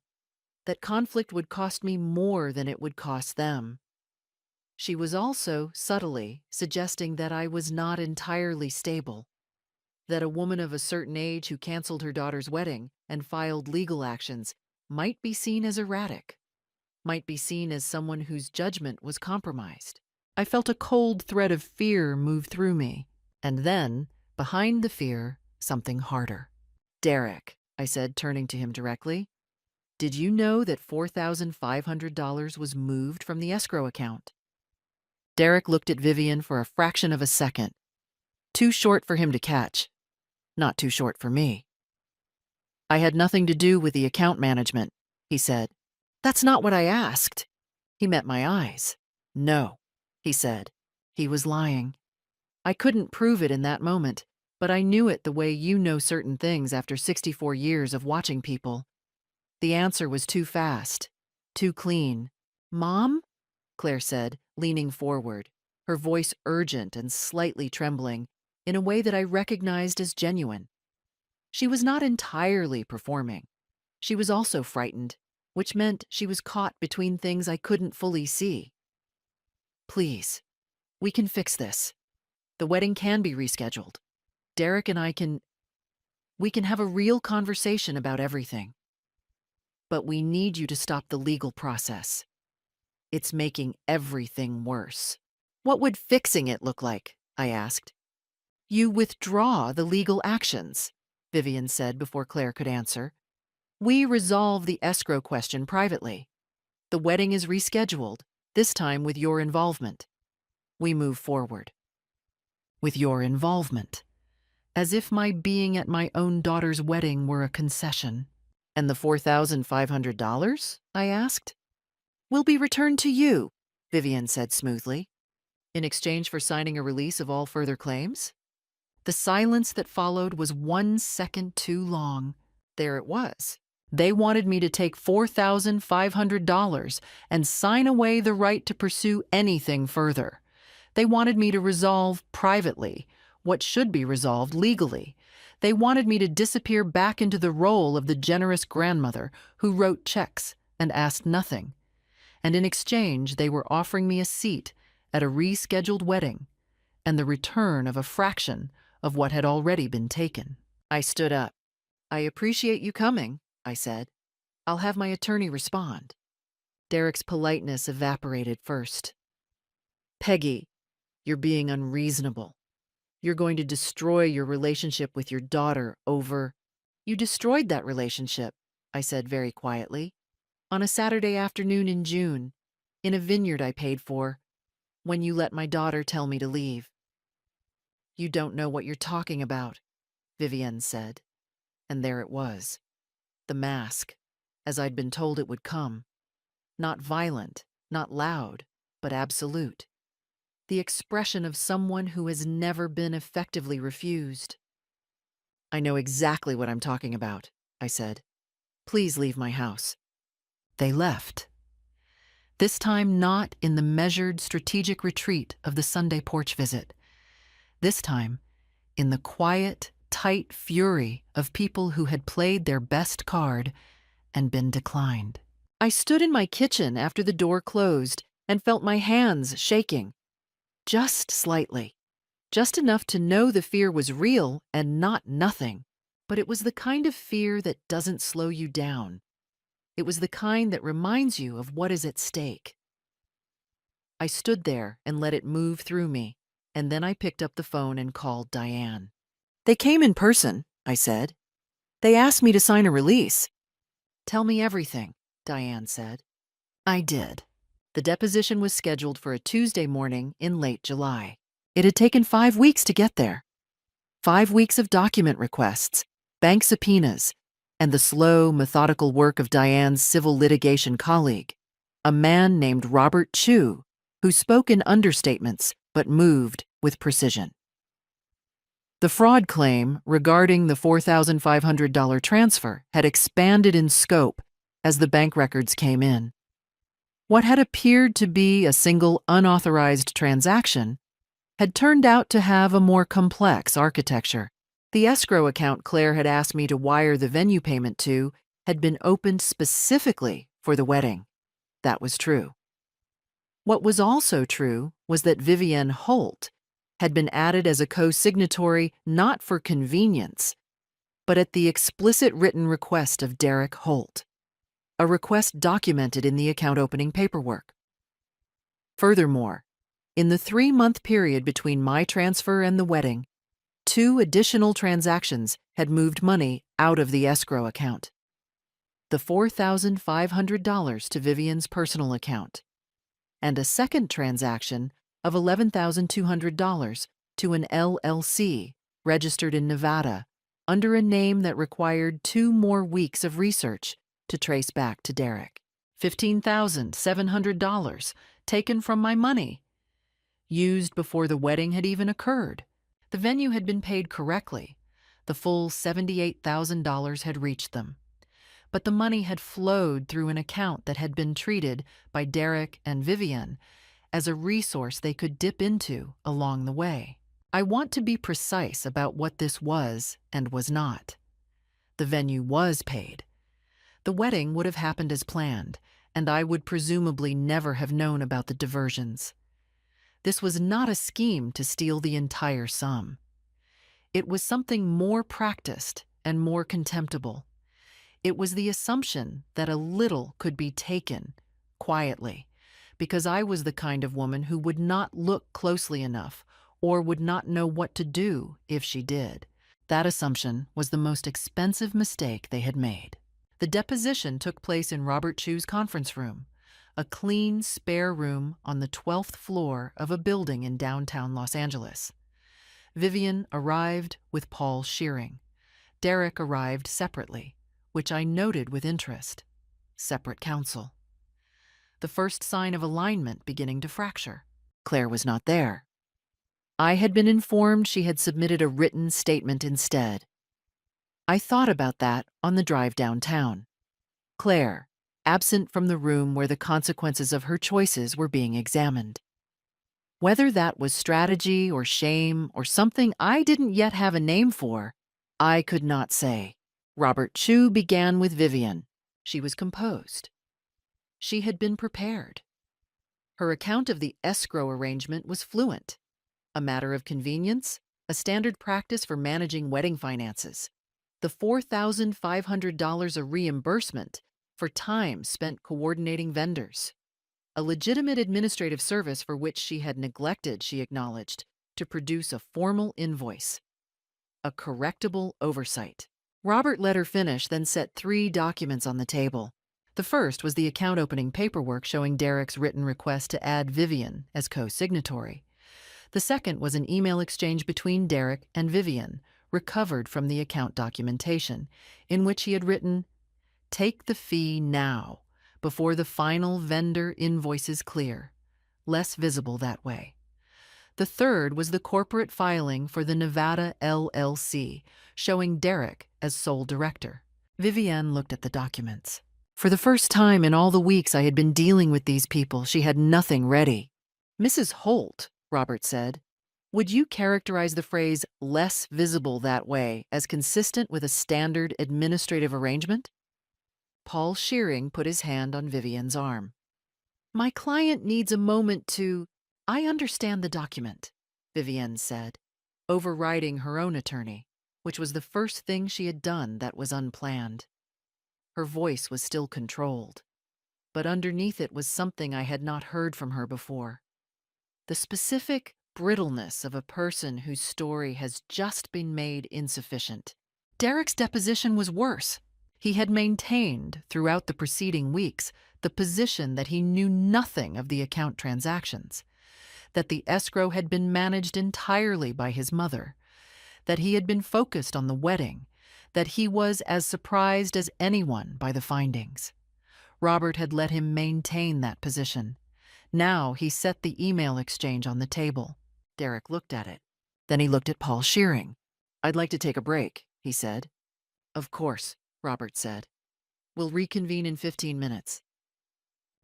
that conflict would cost me more than it would cost them. She was also subtly suggesting that I was not entirely stable, that a woman of a certain age who canceled her daughter's wedding and filed legal actions might be seen as erratic, might be seen as someone whose judgment was compromised. I felt a cold thread of fear move through me, and then, behind the fear, something harder. "Derek," I said, turning to him directly, "did you know that $4,500 was moved from the escrow account?" Derek looked at Vivienne for a fraction of a second. Too short for him to catch. Not too short for me. "I had nothing to do with the account management," he said. "That's not what I asked." He met my eyes. "No," he said. He was lying. I couldn't prove it in that moment, but I knew it the way you know certain things after 64 years of watching people. The answer was too fast, too clean. "Mom?" Claire said, leaning forward, her voice urgent and slightly trembling, in a way that I recognized as genuine. She was not entirely performing. She was also frightened, which meant she was caught between things I couldn't fully see. "Please, we can fix this. The wedding can be rescheduled. Derek and we can have a real conversation about everything. But we need you to stop the legal process. It's making everything worse." "What would fixing it look like?" I asked. "You withdraw the legal actions," Vivienne said before Claire could answer. "We resolve the escrow question privately. The wedding is rescheduled, this time with your involvement. We move forward." With your involvement. As if my being at my own daughter's wedding were a concession. "And the $4,500? I asked. "Will be returned to you," Vivienne said smoothly. "In exchange for signing a release of all further claims?" The silence that followed was 1 second too long. There it was. They wanted me to take $4,500 and sign away the right to pursue anything further. They wanted me to resolve privately what should be resolved legally. They wanted me to disappear back into the role of the generous grandmother who wrote checks and asked nothing. And in exchange, they were offering me a seat at a rescheduled wedding and the return of a fraction of what had already been taken. I stood up. "I appreciate you coming," I said. "I'll have my attorney respond." Derek's politeness evaporated first. "Peggy, you're being unreasonable. You're going to destroy your relationship with your daughter over—" "You destroyed that relationship," I said very quietly, "on a Saturday afternoon in June, in a vineyard I paid for, when you let my daughter tell me to leave." "You don't know what you're talking about," Vivienne said. And there it was. The mask, as I'd been told it would come. Not violent, not loud, but absolute. The expression of someone who has never been effectively refused. "I know exactly what I'm talking about," I said. "Please leave my house." They left. This time not in the measured, strategic retreat of the Sunday porch visit. This time in the quiet, tight fury of people who had played their best card and been declined. I stood in my kitchen after the door closed and felt my hands shaking. Just slightly. Just enough to know the fear was real and not nothing. But it was the kind of fear that doesn't slow you down. It was the kind that reminds you of what is at stake. I stood there and let it move through me, and then I picked up the phone and called Diane. "They came in person," I said. "They asked me to sign a release." "Tell me everything," Diane said. I did. The deposition was scheduled for a Tuesday morning in late July. It had taken 5 weeks to get there. 5 weeks of document requests, bank subpoenas, and the slow, methodical work of Diane's civil litigation colleague, a man named Robert Chu, who spoke in understatements but moved with precision. The fraud claim regarding the $4,500 transfer had expanded in scope as the bank records came in. What had appeared to be a single unauthorized transaction had turned out to have a more complex architecture. The escrow account Claire had asked me to wire the venue payment to had been opened specifically for the wedding. That was true. What was also true was that Vivienne Holt had been added as a co-signatory not for convenience, but at the explicit written request of Derek Holt, a request documented in the account opening paperwork. Furthermore, in the 3-month period between my transfer and the wedding, 2 additional transactions had moved money out of the escrow account. The $4,500 to Vivienne's personal account, and a second transaction of $11,200 to an LLC registered in Nevada under a name that required 2 more weeks of research to trace back to Derek. $15,700 taken from my money, used before the wedding had even occurred. The venue had been paid correctly. The full $78,000 had reached them. But the money had flowed through an account that had been treated by Derek and Vivienne as a resource they could dip into along the way. I want to be precise about what this was and was not. The venue was paid. The wedding would have happened as planned, and I would presumably never have known about the diversions. This was not a scheme to steal the entire sum. It was something more practiced and more contemptible. It was the assumption that a little could be taken, quietly, because I was the kind of woman who would not look closely enough or would not know what to do if she did. That assumption was the most expensive mistake they had made. The deposition took place in Robert Chu's conference room, a clean, spare room on the 12th floor of a building in downtown Los Angeles. Vivienne arrived with Paul Shearing. Derek arrived separately, which I noted with interest. Separate counsel. The first sign of alignment beginning to fracture. Claire was not there. I had been informed she had submitted a written statement instead. I thought about that on the drive downtown. Claire, absent from the room where the consequences of her choices were being examined. Whether that was strategy or shame or something I didn't yet have a name for, I could not say. Robert Chu began with Vivian. She was composed. She had been prepared. Her account of the escrow arrangement was fluent. A matter of convenience, a standard practice for managing wedding finances. The $4,500 a reimbursement for time spent coordinating vendors. A legitimate administrative service for which she had neglected, she acknowledged, to produce a formal invoice. A correctable oversight. Robert let her finish, then set 3 documents on the table. The first was the account opening paperwork showing Derek's written request to add Vivian as co-signatory. The second was an email exchange between Derek and Vivian, recovered from the account documentation, in which he had written, "Take the fee now, before the final vendor invoice is clear. Less visible that way." The third was the corporate filing for the Nevada LLC, showing Derek as sole director. Vivian looked at the documents. For the first time in all the weeks I had been dealing with these people, she had nothing ready. "Mrs. Holt," Robert said, "would you characterize the phrase 'less visible that way' as consistent with a standard administrative arrangement?" Paul Shearing put his hand on Vivian's arm. "My client needs a moment to—" "I understand the document," Vivian said, overriding her own attorney, which was the first thing she had done that was unplanned. Her voice was still controlled, but underneath it was something I had not heard from her before. The specific brittleness of a person whose story has just been made insufficient. Derek's deposition was worse. He had maintained, throughout the preceding weeks, the position that he knew nothing of the account transactions, that the escrow had been managed entirely by his mother, that he had been focused on the wedding, that he was as surprised as anyone by the findings. Robert had let him maintain that position. Now he set the email exchange on the table. Derek looked at it. Then he looked at Paul Shearing. "I'd like to take a break," he said. "Of course," Robert said. "We'll reconvene in 15 minutes."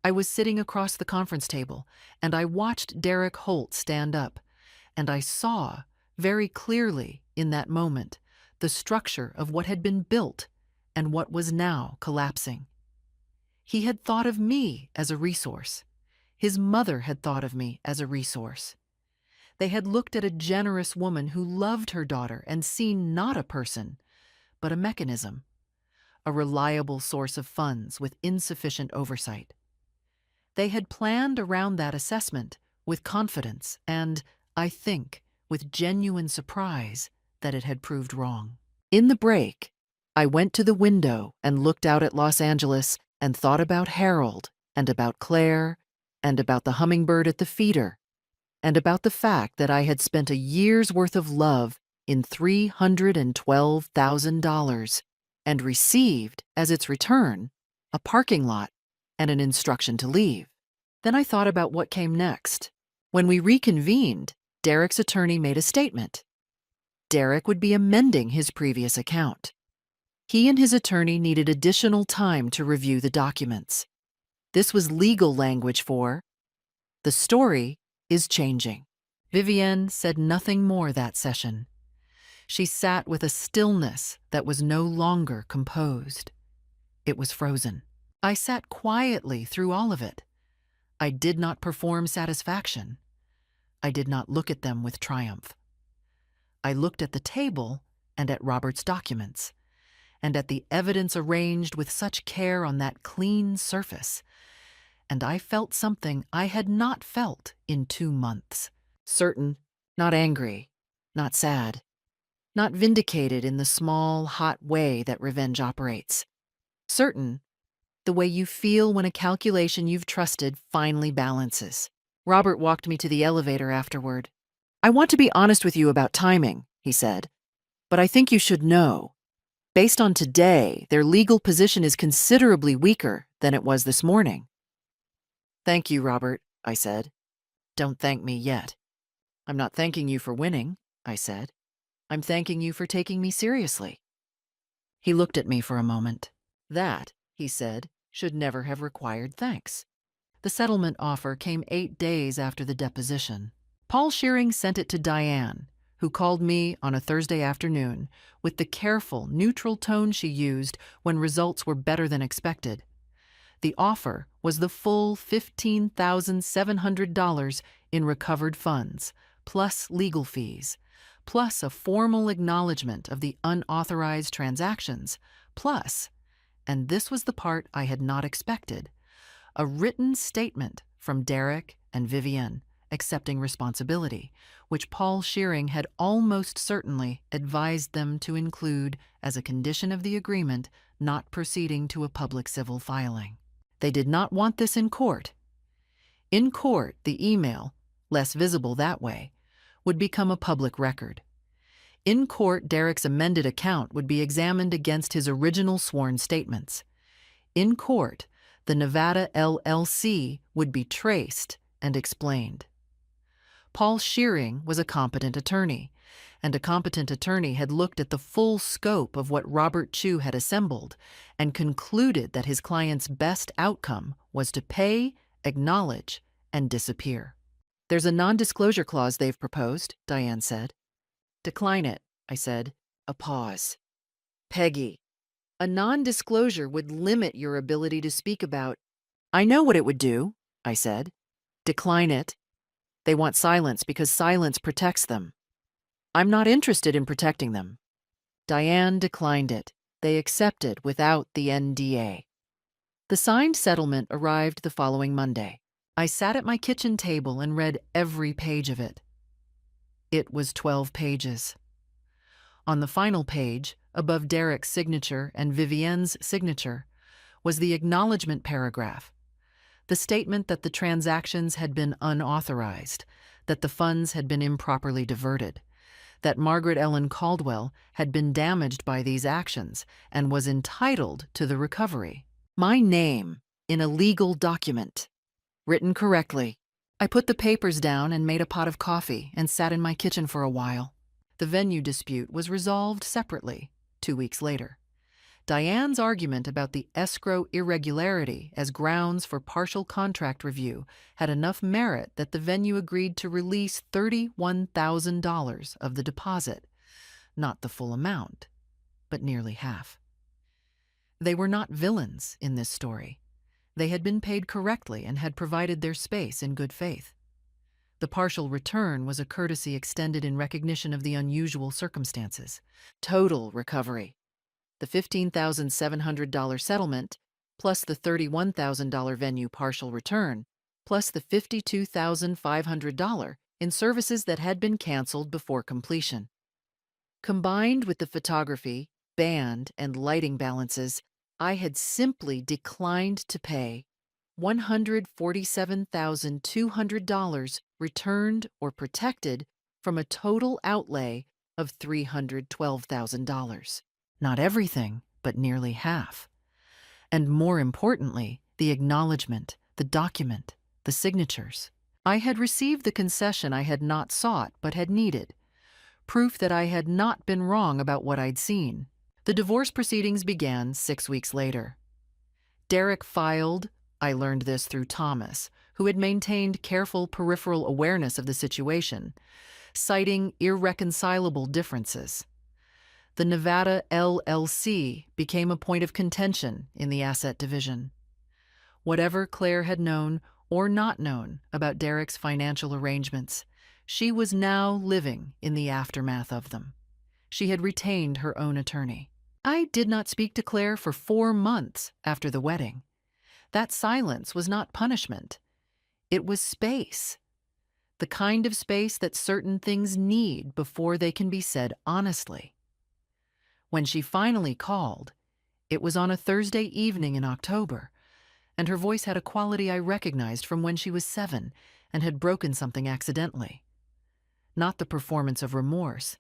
I was sitting across the conference table, and I watched Derek Holt stand up, and I saw, very clearly in that moment, the structure of what had been built and what was now collapsing. He had thought of me as a resource. His mother had thought of me as a resource. They had looked at a generous woman who loved her daughter and seen not a person, but a mechanism, a reliable source of funds with insufficient oversight. They had planned around that assessment with confidence and, I think, with genuine surprise that it had proved wrong. In the break, I went to the window and looked out at Los Angeles and thought about Harold and about Claire and about the hummingbird at the feeder and about the fact that I had spent a year's worth of love in $312,000 and received, as its return, a parking lot and an instruction to leave. Then I thought about what came next. When we reconvened, Derek's attorney made a statement. Derek would be amending his previous account. He and his attorney needed additional time to review the documents. This was legal language for, "The story is changing." Vivian said nothing more that session. She sat with a stillness that was no longer composed. It was frozen. I sat quietly through all of it. I did not perform satisfaction. I did not look at them with triumph. I looked at the table and at Robert's documents, and at the evidence arranged with such care on that clean surface, and I felt something I had not felt in 2 months. Certain, not angry, not sad, not vindicated in the small, hot way that revenge operates. Certain, the way you feel when a calculation you've trusted finally balances. Robert walked me to the elevator afterward. "I want to be honest with you about timing," he said, "but I think you should know. Based on today, their legal position is considerably weaker than it was this morning." "Thank you, Robert," I said. "Don't thank me yet." "I'm not thanking you for winning," I said. "I'm thanking you for taking me seriously." He looked at me for a moment. That, he said, should never have required thanks. The settlement offer came 8 days after the deposition. Paul Shearing sent it to Diane, who called me on a Thursday afternoon with the careful, neutral tone she used when results were better than expected. The offer was the full $15,700 in recovered funds, plus legal fees, plus a formal acknowledgement of the unauthorized transactions, plus, and this was the part I had not expected, a written statement from Derek and Vivienne accepting responsibility, which Paul Shearing had almost certainly advised them to include as a condition of the agreement not proceeding to a public civil filing. They did not want this in court. In court, the email, less visible that way, would become a public record. In court, Derek's amended account would be examined against his original sworn statements. In court, the Nevada LLC would be traced and explained. Paul Shearing was a competent attorney, and a competent attorney had looked at the full scope of what Robert Chu had assembled and concluded that his client's best outcome was to pay, acknowledge, and disappear. "There's a non-disclosure clause they've proposed," Diane said. "Decline it," I said. A pause. "Peggy, a non-disclosure would limit your ability to speak about—" "I know what it would do," I said. "Decline it. They want silence because silence protects them. I'm not interested in protecting them." Diane declined it. They accepted without the NDA. The signed settlement arrived the following Monday. I sat at my kitchen table and read every page of it. It was 12 pages. On the final page, above Derek's signature and Vivienne's signature, was the acknowledgement paragraph, the statement that the transactions had been unauthorized, that the funds had been improperly diverted, that Margaret Ellen Caldwell had been damaged by these actions and was entitled to the recovery. My name in a legal document, written correctly. I put the papers down and made a pot of coffee and sat in my kitchen for a while. The venue dispute was resolved separately 2 weeks later. Diane's argument about the escrow irregularity as grounds for partial contract review had enough merit that the venue agreed to release $31,000 of the deposit, not the full amount, but nearly half. They were not villains in this story. They had been paid correctly and had provided their space in good faith. The partial return was a courtesy extended in recognition of the unusual circumstances. Total recovery. The $15,700 settlement, plus the $31,000 venue partial return, plus the $52,500 in services that had been canceled before completion. Combined with the photography, band, and lighting balances, I had simply declined to pay $147,200 returned or protected from a total outlay of $312,000. Not everything, but nearly half. And more importantly, the acknowledgement, the document, the signatures. I had received the concession I had not sought but had needed. Proof that I had not been wrong about what I'd seen. The divorce proceedings began 6 weeks later. Derek filed, I learned this through Thomas, who had maintained careful peripheral awareness of the situation, citing irreconcilable differences. The Nevada LLC became a point of contention in the asset division. Whatever Claire had known or not known about Derek's financial arrangements, she was now living in the aftermath of them. She had retained her own attorney. I did not speak to Claire for 4 months after the wedding. That silence was not punishment. It was space. The kind of space that certain things need before they can be said honestly. When she finally called, it was on a Thursday evening in October, and her voice had a quality I recognized from when she was 7 and had broken something accidentally. Not the performance of remorse,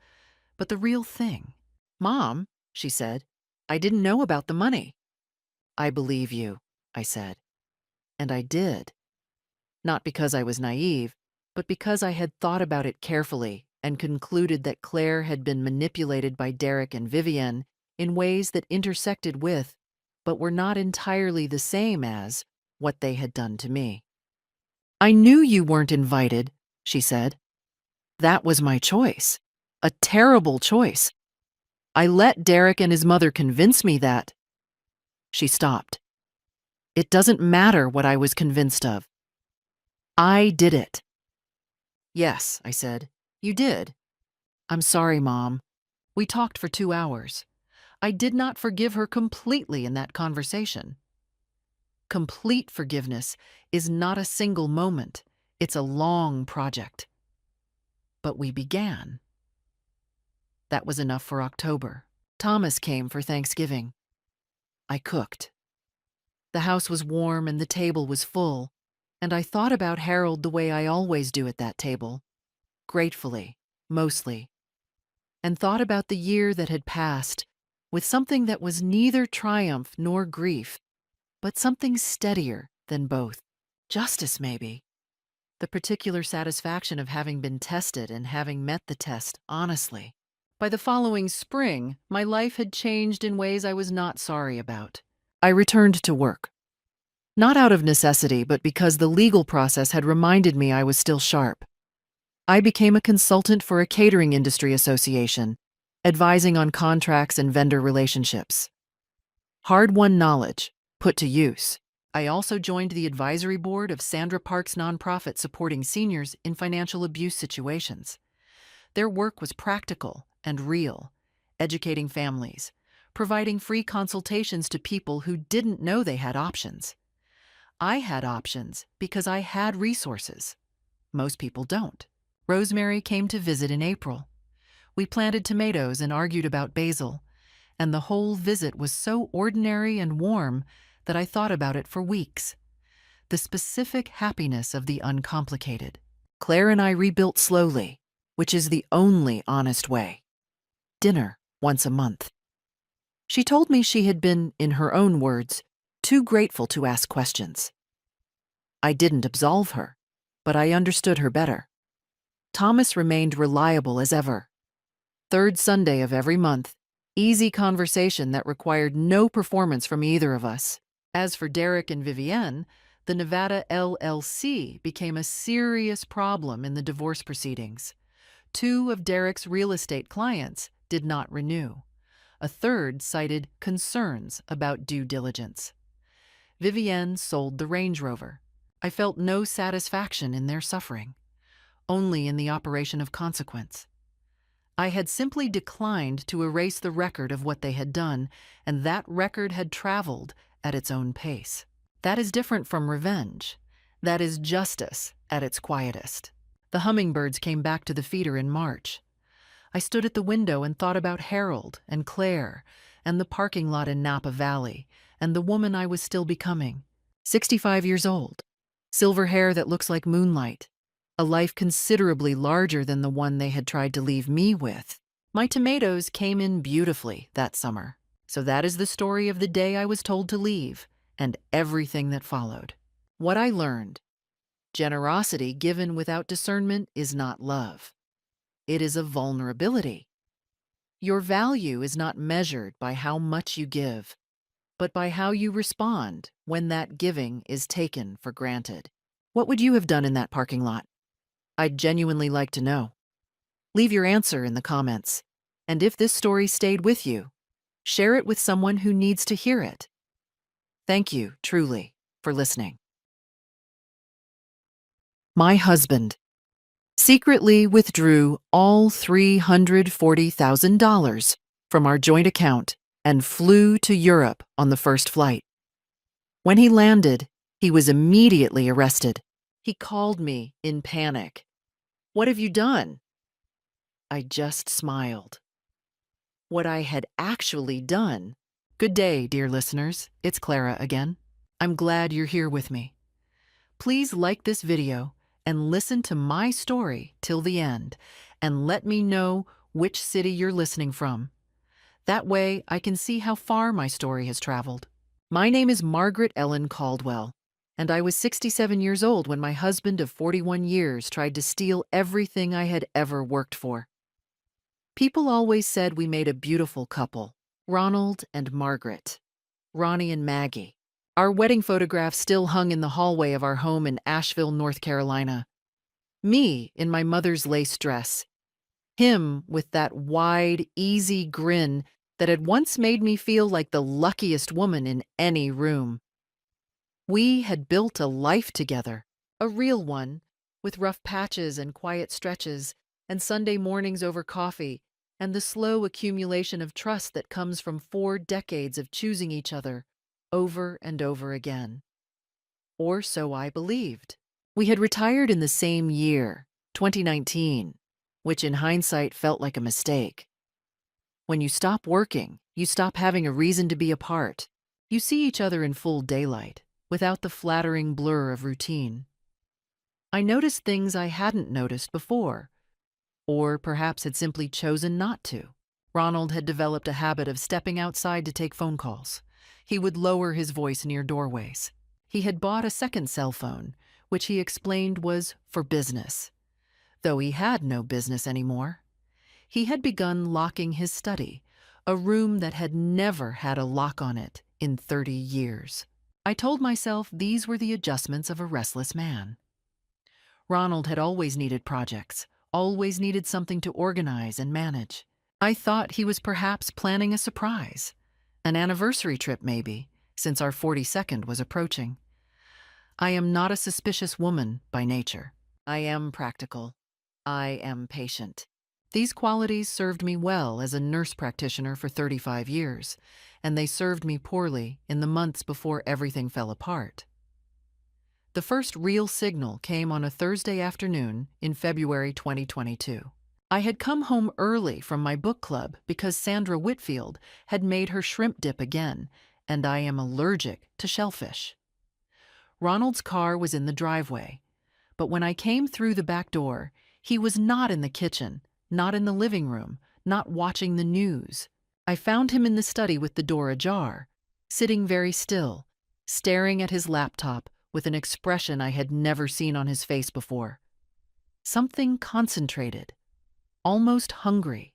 but the real thing. "Mom," she said, "I didn't know about the money." "I believe you," I said. And I did. Not because I was naive, but because I had thought about it carefully and concluded that Claire had been manipulated by Derek and Vivienne in ways that intersected with, but were not entirely the same as what they had done to me. "I knew you weren't invited," she said. "That was my choice. A terrible choice. I let Derek and his mother convince me that—" She stopped. "It doesn't matter what I was convinced of. I did it." "Yes," I said, "you did. I'm sorry, Mom." We talked for 2 hours. I did not forgive her completely in that conversation. Complete forgiveness is not a single moment. It's a long project. But we began. That was enough for October. Thomas came for Thanksgiving. I cooked. The house was warm and the table was full, and I thought about Harold the way I always do at that table, gratefully, mostly, and thought about the year that had passed with something that was neither triumph nor grief, but something steadier than both. Justice, maybe. The particular satisfaction of having been tested and having met the test honestly. By the following spring, my life had changed in ways I was not sorry about. I returned to work. Not out of necessity, but because the legal process had reminded me I was still sharp. I became a consultant for a catering industry association, advising on contracts and vendor relationships. Hard-won knowledge, put to use. I also joined the advisory board of Sandra Parks' nonprofit supporting seniors in financial abuse situations. Their work was practical and real, educating families, providing free consultations to people who didn't know they had options. I had options because I had resources. Most people don't. Rosemary came to visit in April. We planted tomatoes and argued about basil, and the whole visit was so ordinary and warm that I thought about it for weeks. The specific happiness of the uncomplicated. Claire and I rebuilt slowly, which is the only honest way. Dinner once a month. She told me she had been, in her own words, too grateful to ask questions. I didn't absolve her, but I understood her better. Thomas remained reliable as ever. Third Sunday of every month, easy conversation that required no performance from either of us. As for Derek and Vivienne, the Nevada LLC became a serious problem in the divorce proceedings. 2 of Derek's real estate clients did not renew. A third cited concerns about due diligence. Vivienne sold the Range Rover. I felt no satisfaction in their suffering, only in the operation of consequence. I had simply declined to erase the record of what they had done, and that record had traveled at its own pace. That is different from revenge. That is justice at its quietest. The hummingbirds came back to the feeder in March. I stood at the window and thought about Harold and Claire and the parking lot in Napa Valley and the woman I was still becoming. 65 years old, silver hair that looks like moonlight, a life considerably larger than the one they had tried to leave me with. My tomatoes came in beautifully that summer. So that is the story of the day I was told to leave and everything that followed. What I learned: generosity given without discernment is not love. It is a vulnerability. Your value is not measured by how much you give, but by how you respond when that giving is taken for granted. What would you have done in that parking lot? I'd genuinely like to know. Leave your answer in the comments. And if this story stayed with you, share it with someone who needs to hear it. Thank you, truly, for listening. My husband secretly withdrew all $340,000 from our joint account and flew to Europe on the first flight. When he landed, he was immediately arrested. He called me in panic. "What have you done?" I just smiled. What I had actually done. Good day, dear listeners. It's Clara again. I'm glad you're here with me. Please like this video and listen to my story till the end, and let me know which city you're listening from. That way I can see how far my story has traveled. My name is Margaret Ellen Caldwell, and I was 67 years old when my husband of 41 years tried to steal everything I had ever worked for. People always said we made a beautiful couple, Ronald and Margaret. Ronnie and Maggie. Our wedding photograph still hung in the hallway of our home in Asheville, North Carolina. Me in my mother's lace dress. Him with that wide, easy grin that had once made me feel like the luckiest woman in any room. We had built a life together, a real one, with rough patches and quiet stretches, and Sunday mornings over coffee, and the slow accumulation of trust that comes from 4 decades of choosing each other over and over again. Or so I believed. We had retired in the same year, 2019, which in hindsight felt like a mistake. When you stop working, you stop having a reason to be apart. You see each other in full daylight, without the flattering blur of routine. I noticed things I hadn't noticed before, or perhaps had simply chosen not to. Ronald had developed a habit of stepping outside to take phone calls. He would lower his voice near doorways. He had bought a second cell phone, which he explained was for business, though he had no business anymore. He had begun locking his study, a room that had never had a lock on it in 30 years. I told myself these were the adjustments of a restless man. Ronald had always needed projects, always needed something to organize and manage. I thought he was perhaps planning a surprise, an anniversary trip maybe, since our 42nd was approaching. I am not a suspicious woman by nature. I am practical. I am patient. These qualities served me well as a nurse practitioner for 35 years, and they served me poorly in the months before everything fell apart. The first real signal came on a Thursday afternoon in February 2022. I had come home early from my book club because Sandra Whitfield had made her shrimp dip again, and I am allergic to shellfish. Ronald's car was in the driveway, but when I came through the back door, he was not in the kitchen, not in the living room, not watching the news. I found him in the study with the door ajar, sitting very still, staring at his laptop with an expression I had never seen on his face before. Something concentrated, almost hungry.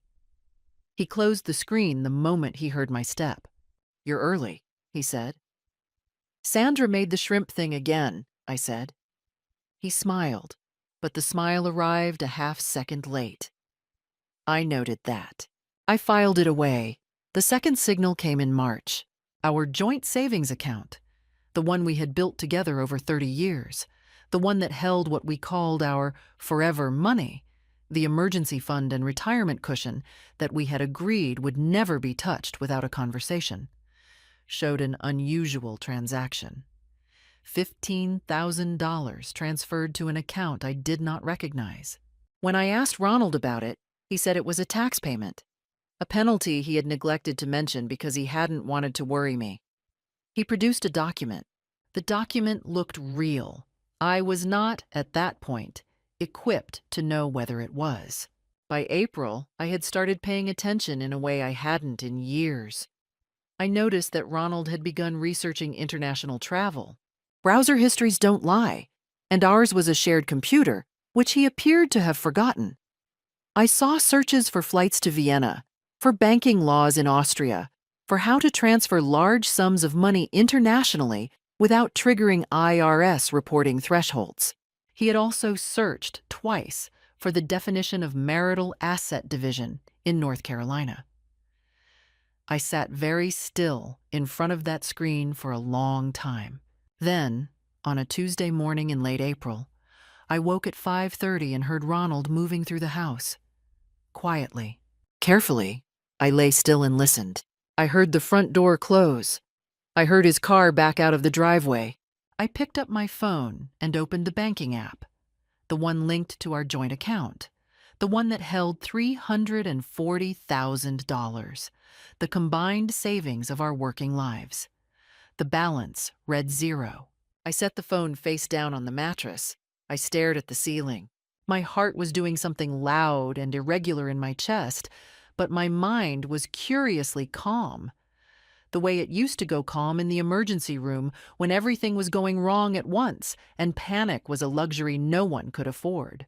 He closed the screen the moment he heard my step. "You're early," he said. "Sandra made the shrimp thing again," I said. He smiled, but the smile arrived a half-second late. I noted that. I filed it away. The second signal came in March. Our joint savings account, the one we had built together over 30 years, the one that held what we called our forever money, the emergency fund and retirement cushion that we had agreed would never be touched without a conversation, showed an unusual transaction. $15,000 transferred to an account I did not recognize. When I asked Ronald about it, he said it was a tax payment, a penalty he had neglected to mention because he hadn't wanted to worry me. He produced a document. The document looked real. I was not, at that point, equipped to know whether it was. By April, I had started paying attention in a way I hadn't in years. I noticed that Ronald had begun researching international travel. Browser histories don't lie, and ours was a shared computer, which he appeared to have forgotten. I saw searches for flights to Vienna, for banking laws in Austria, for how to transfer large sums of money internationally without triggering IRS reporting thresholds. He had also searched twice for the definition of marital asset division in North Carolina. I sat very still in front of that screen for a long time. Then, on a Tuesday morning in late April, I woke at 5:30 and heard Ronald moving through the house. Quietly, carefully, I lay still and listened. I heard the front door close. I heard his car back out of the driveway. I picked up my phone and opened the banking app, the one linked to our joint account, the one that held $340,000, the combined savings of our working lives. The balance read 0. I set the phone face down on the mattress. I stared at the ceiling. My heart was doing something loud and irregular in my chest, but my mind was curiously calm, the way it used to go calm in the emergency room when everything was going wrong at once and panic was a luxury no one could afford.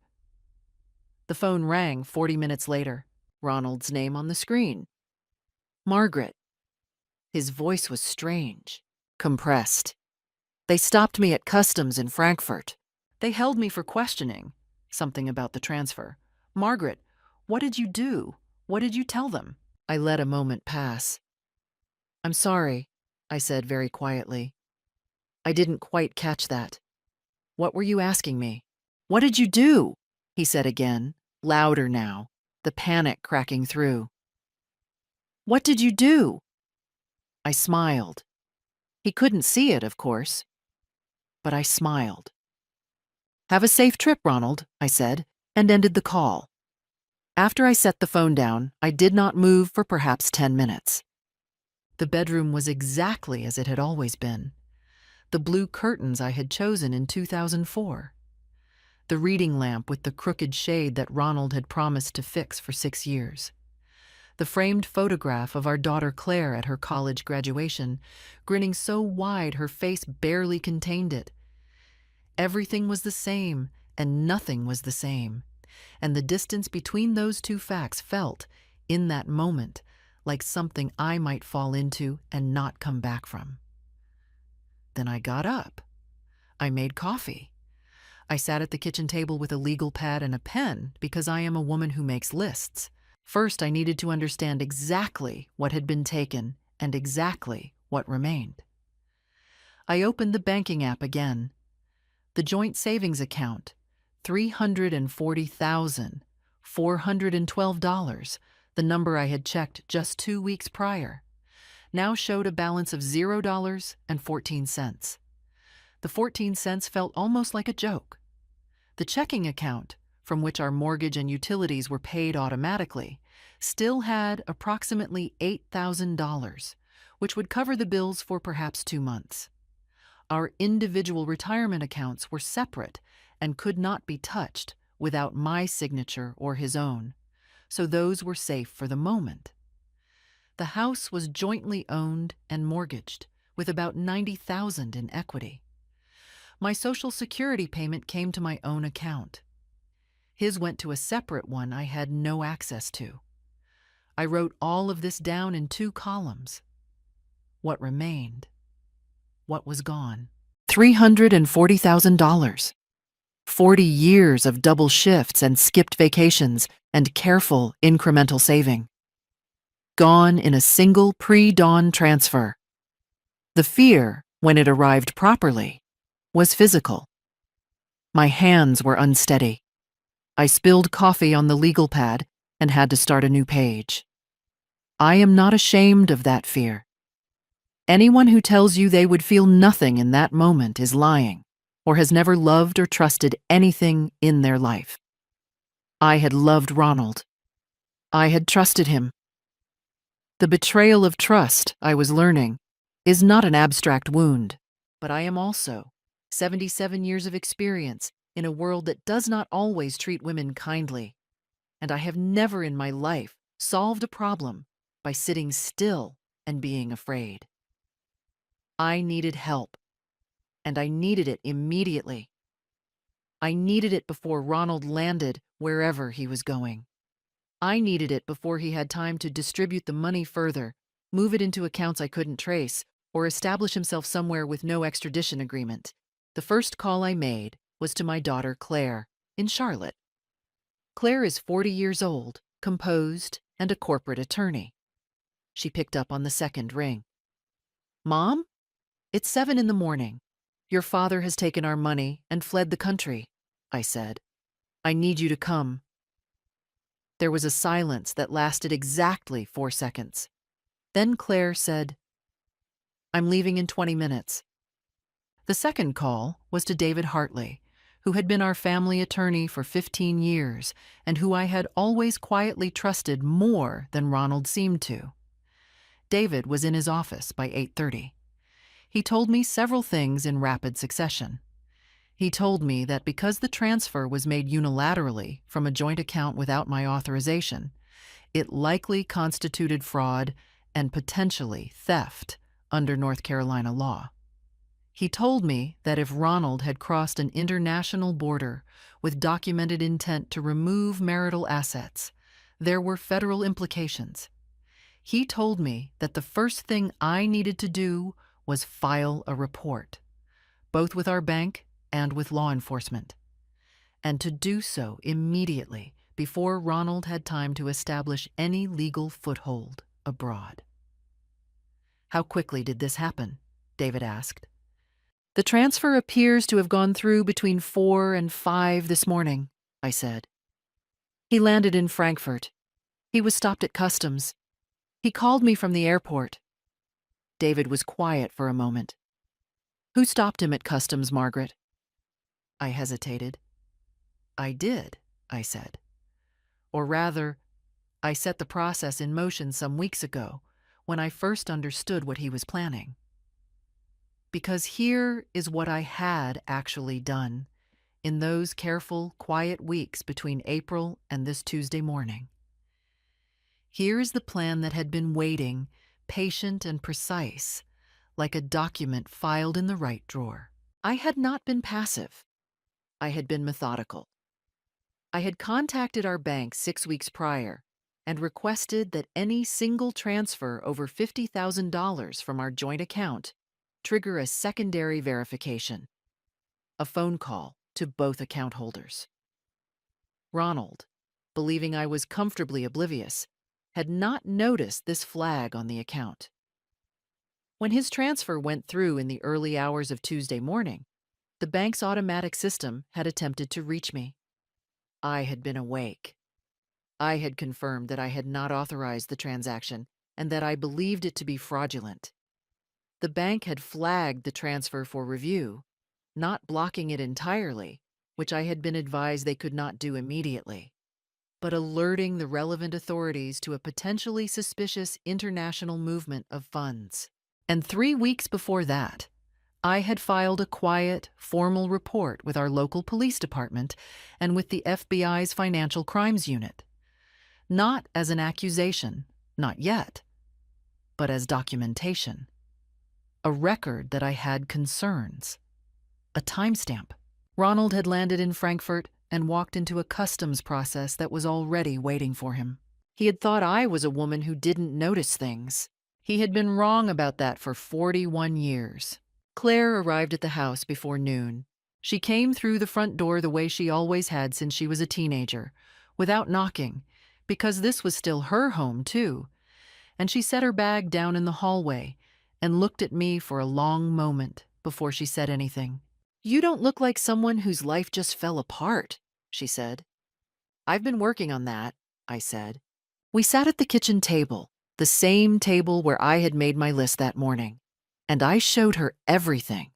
The phone rang 40 minutes later. Ronald's name on the screen. Margaret. His voice was strange, compressed. They stopped me at customs in Frankfurt. They held me for questioning. Something about the transfer. Margaret, what did you do? What did you tell them? I let a moment pass. I'm sorry, I said very quietly. I didn't quite catch that. What were you asking me? What did you do? He said again, louder now, the panic cracking through. What did you do? I smiled. He couldn't see it, of course, but I smiled. Have a safe trip, Ronald, I said, and ended the call. After I set the phone down, I did not move for perhaps 10 minutes. The bedroom was exactly as it had always been. The blue curtains I had chosen in 2004. The reading lamp with the crooked shade that Ronald had promised to fix for 6 years. The framed photograph of our daughter Claire at her college graduation, grinning so wide her face barely contained it. Everything was the same, and nothing was the same, and the distance between those two facts felt, in that moment, like something I might fall into and not come back from. Then I got up. I made coffee. I sat at the kitchen table with a legal pad and a pen because I am a woman who makes lists. First, I needed to understand exactly what had been taken and exactly what remained. I opened the banking app again. The joint savings account, $340,412, the number I had checked just 2 weeks prior, now showed a balance of $0.14. The 14 cents felt almost like a joke. The checking account, from which our mortgage and utilities were paid automatically, still had approximately $8,000, which would cover the bills for perhaps 2 months. Our individual retirement accounts were separate and could not be touched without my signature or his own, so those were safe for the moment. The house was jointly owned and mortgaged, with about $90,000 in equity. My Social Security payment came to my own account. His went to a separate one I had no access to. I wrote all of this down in 2 columns. What remained? What was gone? $340,000. 40 years of double shifts and skipped vacations and careful incremental saving. Gone in a single pre-dawn transfer. The fear, when it arrived properly, was physical. My hands were unsteady. I spilled coffee on the legal pad and had to start a new page. I am not ashamed of that fear. Anyone who tells you they would feel nothing in that moment is lying, or has never loved or trusted anything in their life. I had loved Ronald. I had trusted him. The betrayal of trust, I was learning, is not an abstract wound, but I am also 77 years of experience in a world that does not always treat women kindly, and I have never in my life solved a problem by sitting still and being afraid. I needed help, and I needed it immediately. I needed it before Ronald landed wherever he was going. I needed it before he had time to distribute the money further, move it into accounts I couldn't trace, or establish himself somewhere with no extradition agreement. The first call I made was to my daughter Claire, in Charlotte. Claire is 40 years old, composed, and a corporate attorney. She picked up on the second ring. Mom? It's 7 in the morning. Your father has taken our money and fled the country, I said. I need you to come. There was a silence that lasted exactly 4 seconds. Then Claire said, I'm leaving in 20 minutes. The second call was to David Hartley, who had been our family attorney for 15 years and who I had always quietly trusted more than Ronald seemed to. David was in his office by 8:30. He told me several things in rapid succession. He told me that because the transfer was made unilaterally from a joint account without my authorization, it likely constituted fraud and potentially theft under North Carolina law. He told me that if Ronald had crossed an international border with documented intent to remove marital assets, there were federal implications. He told me that the first thing I needed to do was file a report, both with our bank and with law enforcement, and to do so immediately before Ronald had time to establish any legal foothold abroad. "How quickly did this happen?" David asked. "The transfer appears to have gone through between 4 and 5 this morning," I said. "He landed in Frankfurt. He was stopped at customs. He called me from the airport." David was quiet for a moment. "Who stopped him at customs, Margaret?" I hesitated. "I did," I said. "Or rather, I set the process in motion some weeks ago when I first understood what he was planning. Because here is what I had actually done in those careful, quiet weeks between April and this Tuesday morning. Here is the plan that had been waiting, patient and precise, like a document filed in the right drawer. I had not been passive. I had been methodical. I had contacted our bank 6 weeks prior and requested that any single transfer over $50,000 from our joint account trigger a secondary verification, a phone call to both account holders. Ronald, believing I was comfortably oblivious, had not noticed this flag on the account. When his transfer went through in the early hours of Tuesday morning, the bank's automatic system had attempted to reach me. I had been awake. I had confirmed that I had not authorized the transaction and that I believed it to be fraudulent. The bank had flagged the transfer for review, not blocking it entirely, which I had been advised they could not do immediately, but alerting the relevant authorities to a potentially suspicious international movement of funds. And 3 weeks before that, I had filed a quiet, formal report with our local police department and with the FBI's Financial Crimes Unit. Not as an accusation, not yet, but as documentation. A record that I had concerns. A timestamp. Ronald had landed in Frankfurt and walked into a customs process that was already waiting for him. He had thought I was a woman who didn't notice things. He had been wrong about that for 41 years. Claire arrived at the house before noon. She came through the front door the way she always had since she was a teenager, without knocking, because this was still her home, too. And she set her bag down in the hallway and looked at me for a long moment before she said anything. "You don't look like someone whose life just fell apart," she said. "I've been working on that," I said. We sat at the kitchen table, the same table where I had made my list that morning, and I showed her everything.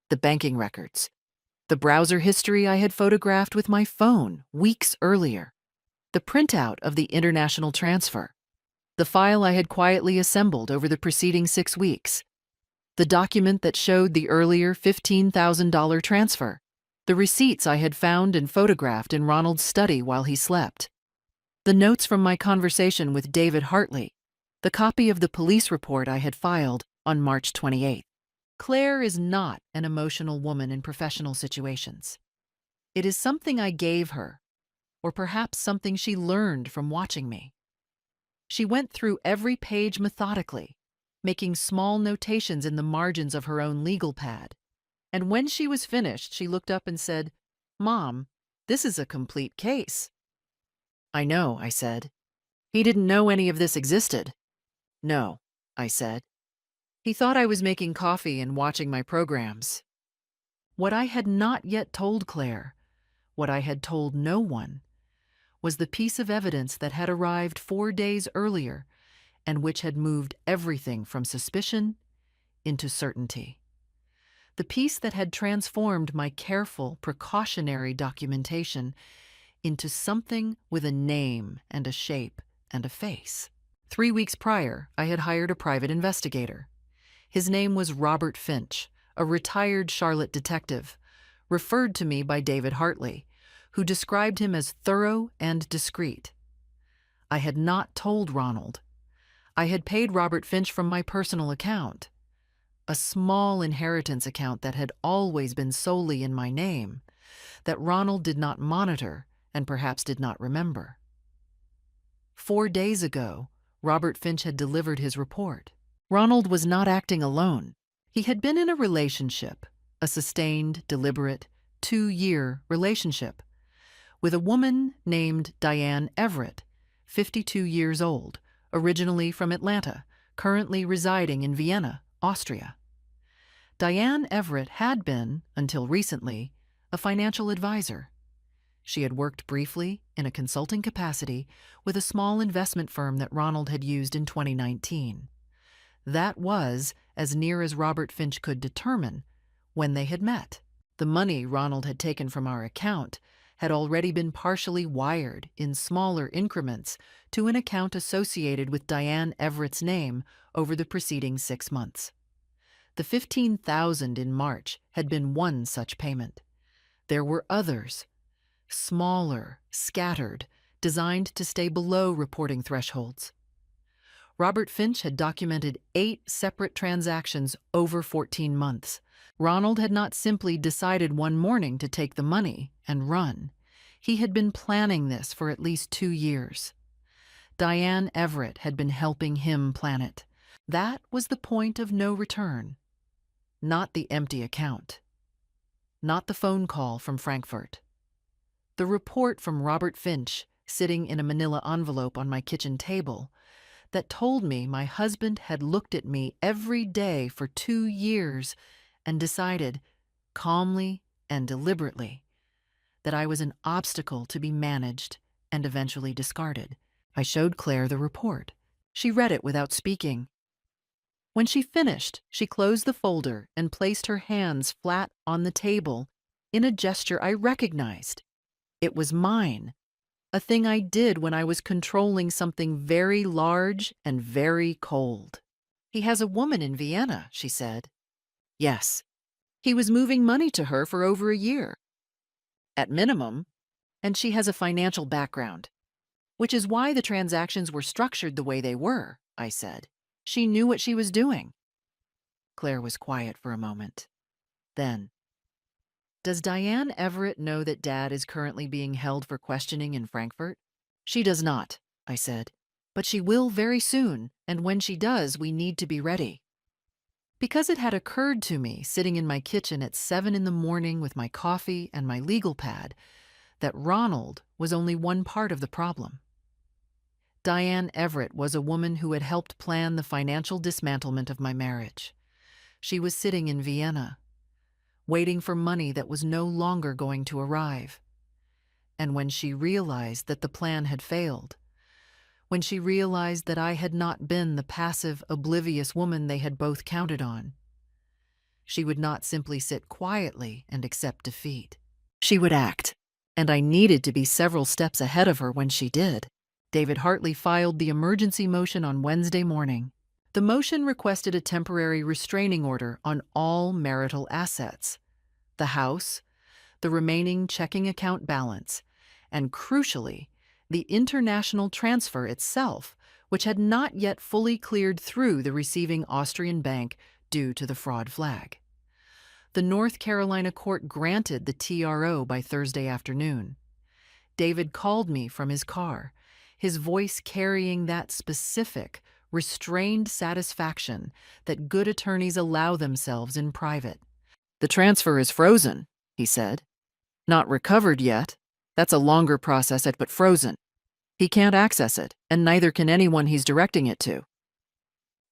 The banking records, the browser history I had photographed with my phone weeks earlier, the printout of the international transfer, the file I had quietly assembled over the preceding 6 weeks, the document that showed the earlier $15,000 transfer, the receipts I had found and photographed in Ronald's study while he slept, the notes from my conversation with David Hartley, the copy of the police report I had filed on March 28th. Claire is not an emotional woman in professional situations. It is something I gave her, or perhaps something she learned from watching me. She went through every page methodically, making small notations in the margins of her own legal pad. And when she was finished, she looked up and said, "Mom, this is a complete case." "I know," I said. "He didn't know any of this existed." "No," I said. "He thought I was making coffee and watching my programs." What I had not yet told Claire, what I had told no one, was the piece of evidence that had arrived 4 days earlier and which had moved everything from suspicion into certainty. The piece that had transformed my careful, precautionary documentation into something with a name and a shape and a face. 3 weeks prior, I had hired a private investigator. His name was Robert Finch, a retired Charlotte detective, referred to me by David Hartley, who described him as thorough and discreet. I had not told Ronald. I had paid Robert Finch from my personal account, a small inheritance account that had always been solely in my name, that Ronald did not monitor and perhaps did not remember. 4 days ago, Robert Finch had delivered his report. Ronald was not acting alone. He had been in a relationship, a sustained, deliberate, 2-year relationship, with a woman named Diane Everett, 52 years old, originally from Atlanta, currently residing in Vienna, Austria. Diane Everett had been, until recently, a financial advisor. She had worked briefly in a consulting capacity with a small investment firm that Ronald had used in 2019. That was, as near as Robert Finch could determine, when they had met. The money Ronald had taken from our account had already been partially wired in smaller increments to an account associated with Diane Everett's name over the preceding 6 months. The $15,000 in March had been one such payment. There were others, smaller, scattered, designed to stay below reporting thresholds. Robert Finch had documented 8 separate transactions over 14 months. Ronald had not simply decided one morning to take the money and run. He had been planning this for at least 2 years. Diane Everett had been helping him plan it. That was the point of no return. Not the empty account. Not the phone call from Frankfurt. The report from Robert Finch, sitting in a manila envelope on my kitchen table, that told me my husband had looked at me every day for 2 years and decided, calmly and deliberately, that I was an obstacle to be managed and eventually discarded. I showed Claire the report. She read it without speaking. When she finished, she closed the folder and placed her hands flat on the table in a gesture I recognized. It was mine, a thing I did when I was controlling something very large and very cold. "He has a woman in Vienna," she said. "Yes. He was moving money to her for over a year. At minimum, and she has a financial background, which is why the transactions were structured the way they were," I said. "She knew what she was doing." Claire was quiet for a moment. Then, "Does Diane Everett know that Dad is currently being held for questioning in Frankfurt?" "She does not," I said. "But she will very soon, and when she does, we need to be ready." Because it had occurred to me, sitting in my kitchen at 7 in the morning with my coffee and my legal pad, that Ronald was only one part of the problem. Diane Everett was a woman who had helped plan the financial dismantlement of my marriage. She was sitting in Vienna, waiting for money that was no longer going to arrive. And when she realized that the plan had failed, when she realized that I had not been the passive, oblivious woman they had both counted on, she would not simply sit quietly and accept defeat. She would act, and I needed to be several steps ahead of her when she did. David Hartley filed the emergency motion on Wednesday morning. The motion requested a temporary restraining order on all marital assets, the house, the remaining checking account balance, and crucially, the international transfer itself, which had not yet fully cleared through the receiving Austrian bank due to the fraud flag. The North Carolina court granted the TRO by Thursday afternoon. David called me from his car, his voice carrying that specific, restrained satisfaction that good attorneys allow themselves in private. "The transfer is frozen," he said. "Not recovered yet. That's a longer process, but frozen. He can't access it, and neither can anyone he's directing it to."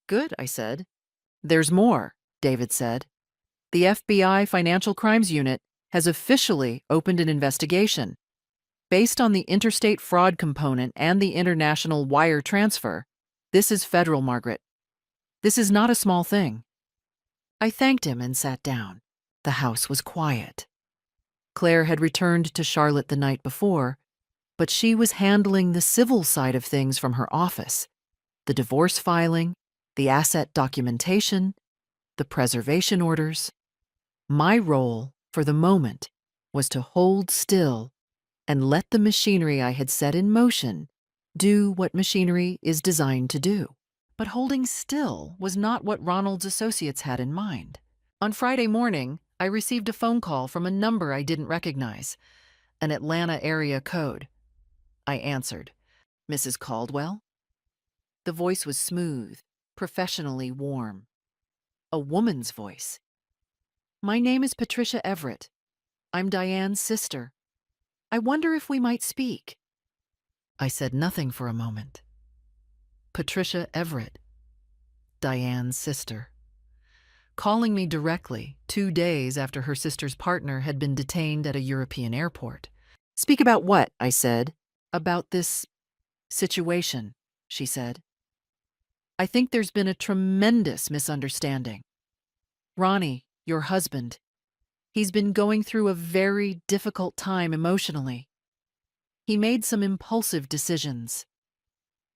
"Good," I said. "There's more," David said. "The FBI Financial Crimes Unit has officially opened an investigation. Based on the interstate fraud component and the international wire transfer, this is federal, Margaret. This is not a small thing." I thanked him and sat down. The house was quiet. Claire had returned to Charlotte the night before, but she was handling the civil side of things from her office: the divorce filing, the asset documentation, the preservation orders. My role, for the moment, was to hold still and let the machinery I had set in motion do what machinery is designed to do. But holding still was not what Ronald's associates had in mind. On Friday morning, I received a phone call from a number I didn't recognize, an Atlanta area code. I answered. "Mrs. Caldwell?" The voice was smooth, professionally warm. A woman's voice. "My name is Patricia Everett. I'm Diane's sister. I wonder if we might speak." I said nothing for a moment. Patricia Everett, Diane's sister, calling me directly 2 days after her sister's partner had been detained at a European airport. "Speak about what?" I said. "About this situation," she said. "I think there's been a tremendous misunderstanding. Ronnie, your husband, he's been going through a very difficult time emotionally. He made some impulsive decisions.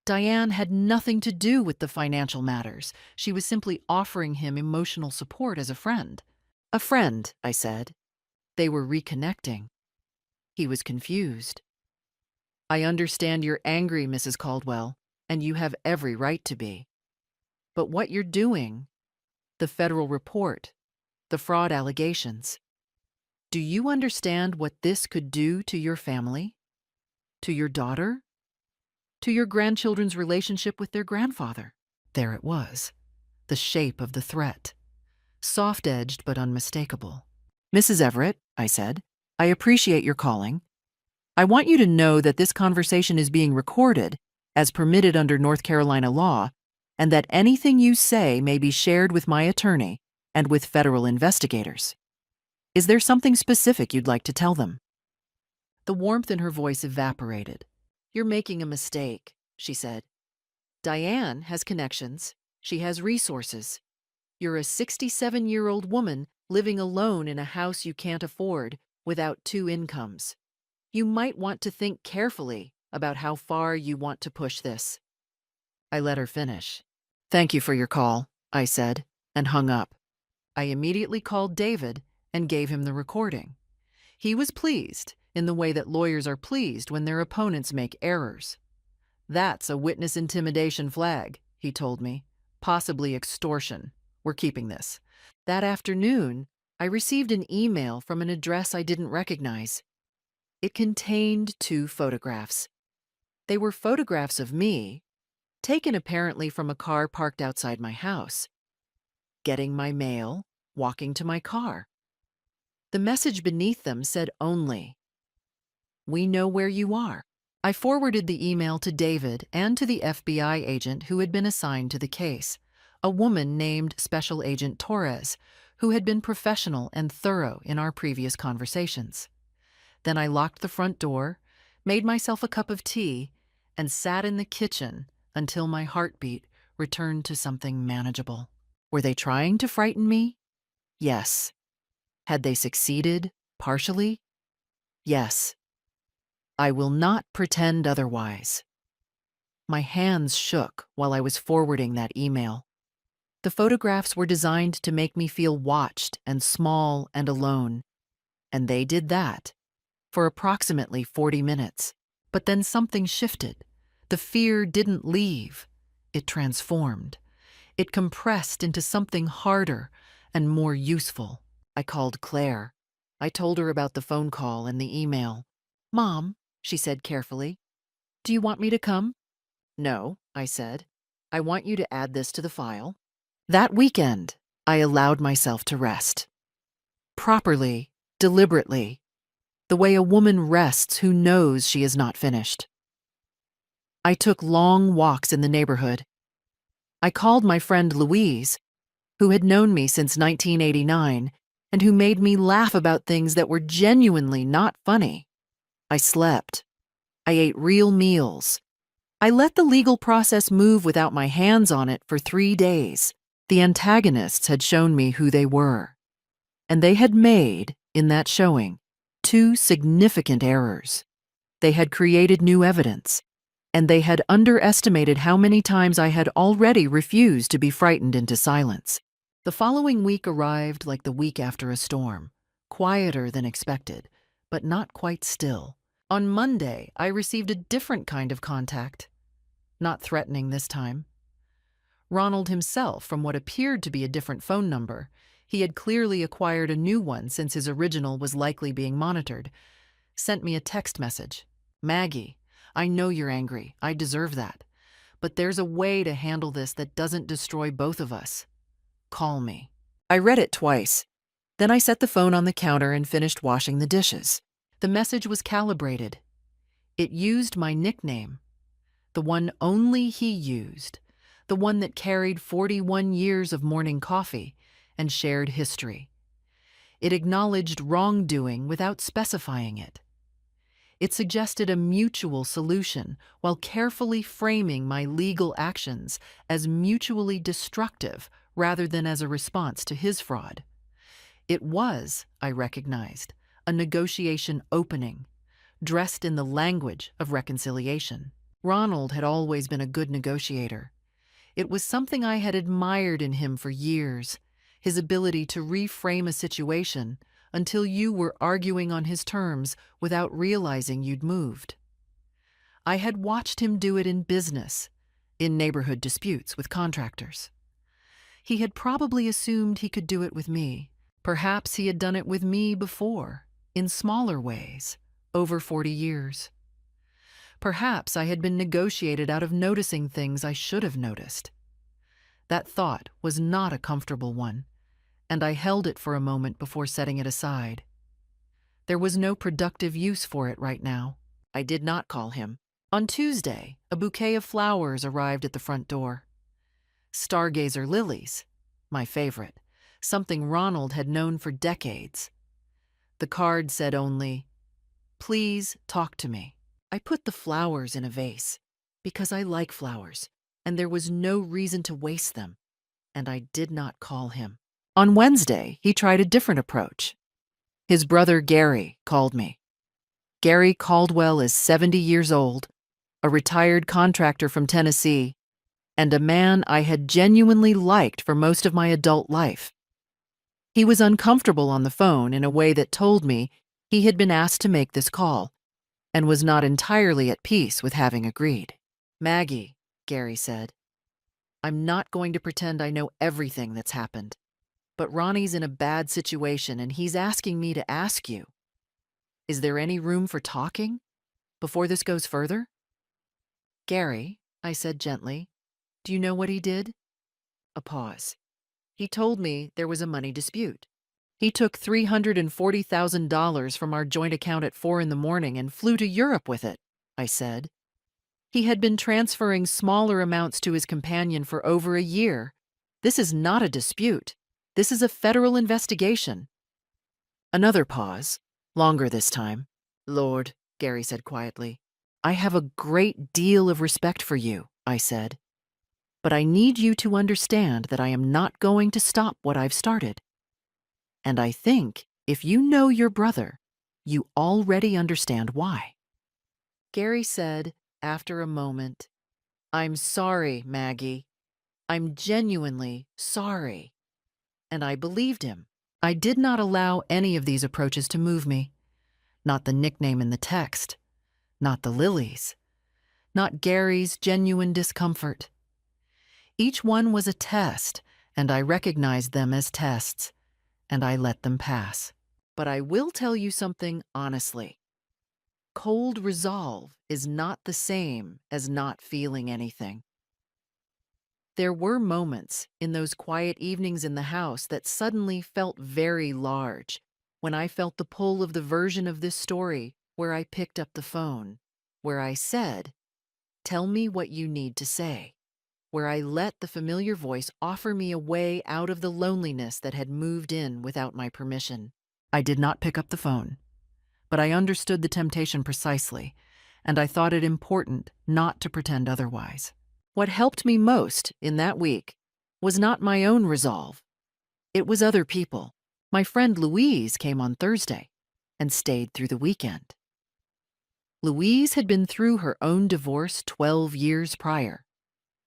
Diane had nothing to do with the financial matters. She was simply offering him emotional support as a friend." "A friend," I said. They were reconnecting. He was confused. "I understand you're angry, Mrs. Caldwell, and you have every right to be. But what you're doing, the federal report, the fraud allegations, do you understand what this could do to your family? To your daughter? To your grandchildren's relationship with their grandfather?" There it was, the shape of the threat, soft-edged but unmistakable. "Mrs. Everett," I said, "I appreciate your calling. I want you to know that this conversation is being recorded, as permitted under North Carolina law, and that anything you say may be shared with my attorney and with federal investigators. Is there something specific you'd like to tell them?" The warmth in her voice evaporated. "You're making a mistake," she said. "Diane has connections. She has resources. You're a 67-year-old woman living alone in a house you can't afford without 2 incomes. You might want to think carefully about how far you want to push this." I let her finish. "Thank you for your call," I said, and hung up. I immediately called David and gave him the recording. He was pleased, in the way that lawyers are pleased when their opponents make errors. "That's a witness intimidation flag," he told me. "Possibly extortion. We're keeping this." That afternoon, I received an email from an address I didn't recognize. It contained 2 photographs. They were photographs of me, taken apparently from a car parked outside my house, getting my mail, walking to my car. The message beneath them said only, "We know where you are." I forwarded the email to David and to the FBI agent who had been assigned to the case, a woman named Special Agent Torres, who had been professional and thorough in our previous conversations. Then I locked the front door, made myself a cup of tea, and sat in the kitchen until my heartbeat returned to something manageable. Were they trying to frighten me? Yes. Had they succeeded, partially? Yes. I will not pretend otherwise. My hands shook while I was forwarding that email. The photographs were designed to make me feel watched and small and alone, and they did that for approximately 40 minutes. But then something shifted. The fear didn't leave. It transformed. It compressed into something harder and more useful. I called Claire. I told her about the phone call and the email. "Mom," she said carefully, "do you want me to come?" "No," I said. "I want you to add this to the file." That weekend, I allowed myself to rest. Properly, deliberately, the way a woman rests who knows she is not finished. I took long walks in the neighborhood. I called my friend Louise, who had known me since 1989 and who made me laugh about things that were genuinely not funny. I slept. I ate real meals. I let the legal process move without my hands on it for 3 days. The antagonists had shown me who they were, and they had made, in that showing, 2 significant errors. They had created new evidence, and they had underestimated how many times I had already refused to be frightened into silence. The following week arrived like the week after a storm, quieter than expected, but not quite still. On Monday, I received a different kind of contact. Not threatening this time. Ronald himself, from what appeared to be a different phone number, he had clearly acquired a new one since his original was likely being monitored, sent me a text message. "Maggie, I know you're angry. I deserve that. but there's a way to handle this that doesn't destroy both of us. Call me." I read it twice. Then I set the phone on the counter and finished washing the dishes. The message was calibrated. It used my nickname, the one only he used, the one that carried 41 years of morning coffee and shared history. It acknowledged wrongdoing without specifying it. It suggested a mutual solution while carefully framing my legal actions as mutually destructive rather than as a response to his fraud. It was, I recognized, a negotiation opening, dressed in the language of reconciliation. Ronald had always been a good negotiator. It was something I had admired in him for years, his ability to reframe a situation until you were arguing on his terms without realizing you'd moved. I had watched him do it in business, in neighborhood disputes with contractors. He had probably assumed he could do it with me. Perhaps he had done it with me before, in smaller ways, over 40 years. Perhaps I had been negotiated out of noticing things I should have noticed. That thought was not a comfortable one, and I held it for a moment before setting it aside. There was no productive use for it right now. I did not call him. On Tuesday, a bouquet of flowers arrived at the front door. Stargazer lilies, my favorite, something Ronald had known for decades. The card said only, "Please talk to me." I put the flowers in a vase because I like flowers, and there was no reason to waste them, and I did not call him. On Wednesday, he tried a different approach. His brother Gary called me. Gary Caldwell is 70 years old, a retired contractor from Tennessee, and a man I had genuinely liked for most of my adult life. He was uncomfortable on the phone in a way that told me he had been asked to make this call, and was not entirely at peace with having agreed. "Maggie," Gary said, "I'm not going to pretend I know everything that's happened, but Ronnie's in a bad situation and he's asking me to ask you, is there any room for talking before this goes further?" "Gary," I said gently, "do you know what he did?" A pause. "He told me there was a money dispute. He took $340,000 from our joint account at 4 in the morning and flew to Europe with it," I said. "He had been transferring smaller amounts to his companion for over a year. This is not a dispute. This is a federal investigation." Another pause, longer this time. "Lord," Gary said quietly, "I have a great deal of respect for you," I said. "But I need you to understand that I am not going to stop what I've started. And I think if you know your brother, you already understand why." Gary said, after a moment, "I'm sorry, Maggie. I'm genuinely sorry." And I believed him. I did not allow any of these approaches to move me. Not the nickname in the text. Not the lilies. Not Gary's genuine discomfort. Each one was a test, and I recognized them as tests, and I let them pass. But I will tell you something honestly. Cold resolve is not the same as not feeling anything. There were moments in those quiet evenings in the house that suddenly felt very large, when I felt the pull of the version of this story where I picked up the phone, where I said, "Tell me what you need to say," where I let the familiar voice offer me a way out of the loneliness that had moved in without my permission. I did not pick up the phone, but I understood the temptation precisely, and I thought it important not to pretend otherwise. What helped me most in that week was not my own resolve. It was other people. My friend Louise came on Thursday and stayed through the weekend. Louise had been through her own divorce 12 years prior.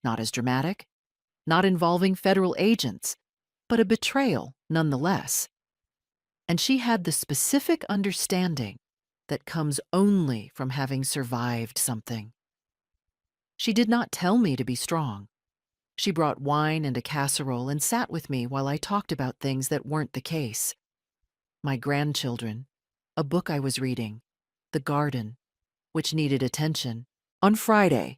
Not as dramatic, not involving federal agents, but a betrayal nonetheless. And she had the specific understanding that comes only from having survived something. She did not tell me to be strong. She brought wine and a casserole and sat with me while I talked about things that weren't the case. My grandchildren, a book I was reading, the garden, which needed attention. On Friday,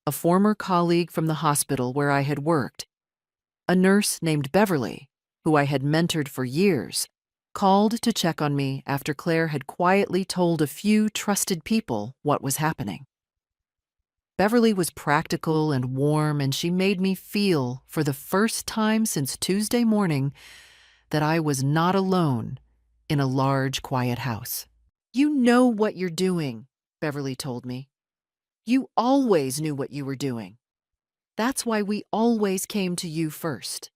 a former colleague from the hospital where I had worked. A nurse named Beverly, who I had mentored for years, called to check on me after Claire had quietly told a few trusted people what was happening. Beverly was practical and warm, and she made me feel, for the first time since Tuesday morning, that I was not alone in a large, quiet house. "You know what you're doing," Beverly told me. "You always knew what you were doing. That's why we always came to you first."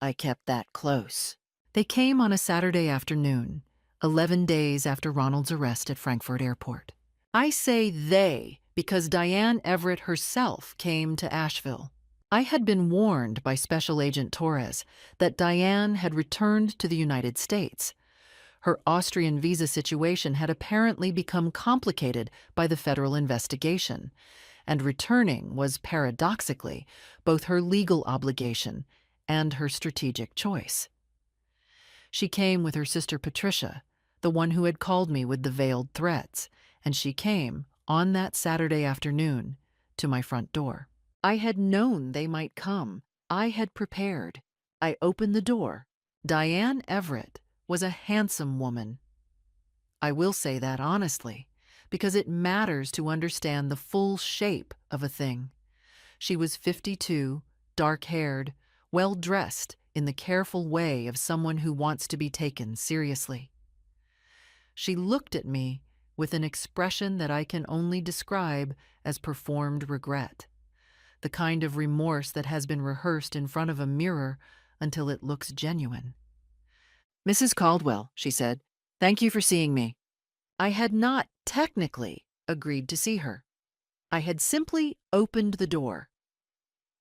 I kept that close. They came on a Saturday afternoon, 11 days after Ronald's arrest at Frankfurt Airport. I say they because Diane Everett herself came to Asheville. I had been warned by Special Agent Torres that Diane had returned to the United States. Her Austrian visa situation had apparently become complicated by the federal investigation, and returning was paradoxically both her legal obligation and her strategic choice. She came with her sister Patricia, the one who had called me with the veiled threats, and she came, on that Saturday afternoon, to my front door. I had known they might come. I had prepared. I opened the door. Diane Everett was a handsome woman. I will say that honestly, because it matters to understand the full shape of a thing. She was 52, dark-haired, well-dressed in the careful way of someone who wants to be taken seriously. She looked at me with an expression that I can only describe as performed regret, the kind of remorse that has been rehearsed in front of a mirror until it looks genuine. "Mrs. Caldwell," she said, "thank you for seeing me." I had not technically agreed to see her. I had simply opened the door.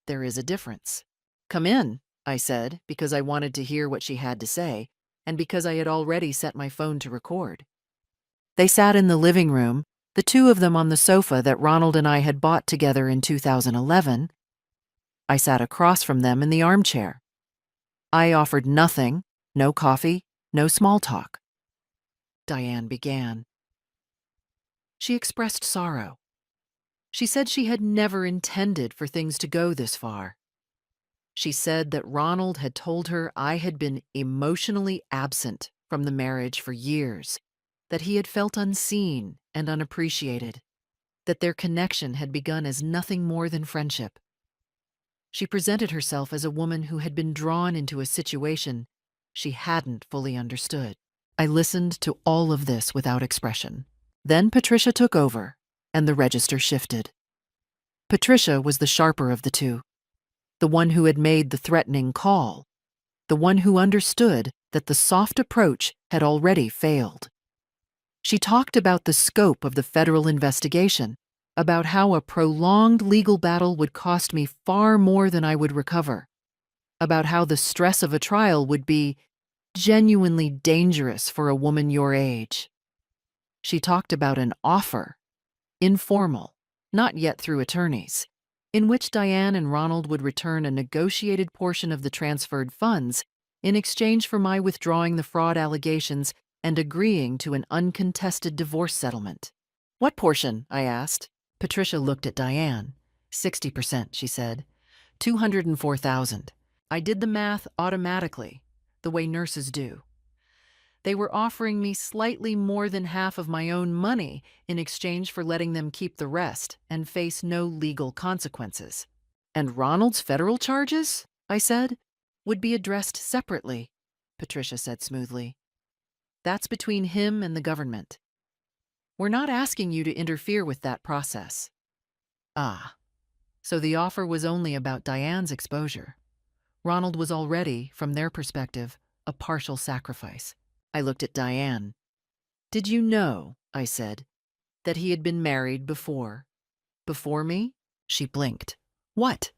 There is a difference. "Come in," I said, because I wanted to hear what she had to say, and because I had already set my phone to record. They sat in the living room, the two of them on the sofa that Ronald and I had bought together in 2011. I sat across from them in the armchair. I offered nothing, no coffee, no small talk. Diane began. She expressed sorrow. She said she had never intended for things to go this far. She said that Ronald had told her I had been emotionally absent from the marriage for years, that he had felt unseen and unappreciated, that their connection had begun as nothing more than friendship. She presented herself as a woman who had been drawn into a situation she hadn't fully understood. I listened to all of this without expression. Then Patricia took over, and the register shifted. Patricia was the sharper of the two, the one who had made the threatening call, the one who understood that the soft approach had already failed. She talked about the scope of the federal investigation, about how a prolonged legal battle would cost me far more than I would recover, about how the stress of a trial would be genuinely dangerous for a woman your age. She talked about an offer, informal, not yet through attorneys, in which Diane and Ronald would return a negotiated portion of the transferred funds in exchange for my withdrawing the fraud allegations and agreeing to an uncontested divorce settlement. "What portion?" I asked. Patricia looked at Diane. 60%, she said. 204,000. I did the math automatically, the way nurses do. They were offering me slightly more than half of my own money in exchange for letting them keep the rest and face no legal consequences. "And Ronald's federal charges," I said, "would be addressed separately," Patricia said smoothly. "That's between him and the government. We're not asking you to interfere with that process." Ah, so the offer was only about Diane's exposure. Ronald was already, from their perspective, a partial sacrifice. I looked at Diane. "Did you know," I said, "that he had been married before?" "Before me?" She blinked. "What?"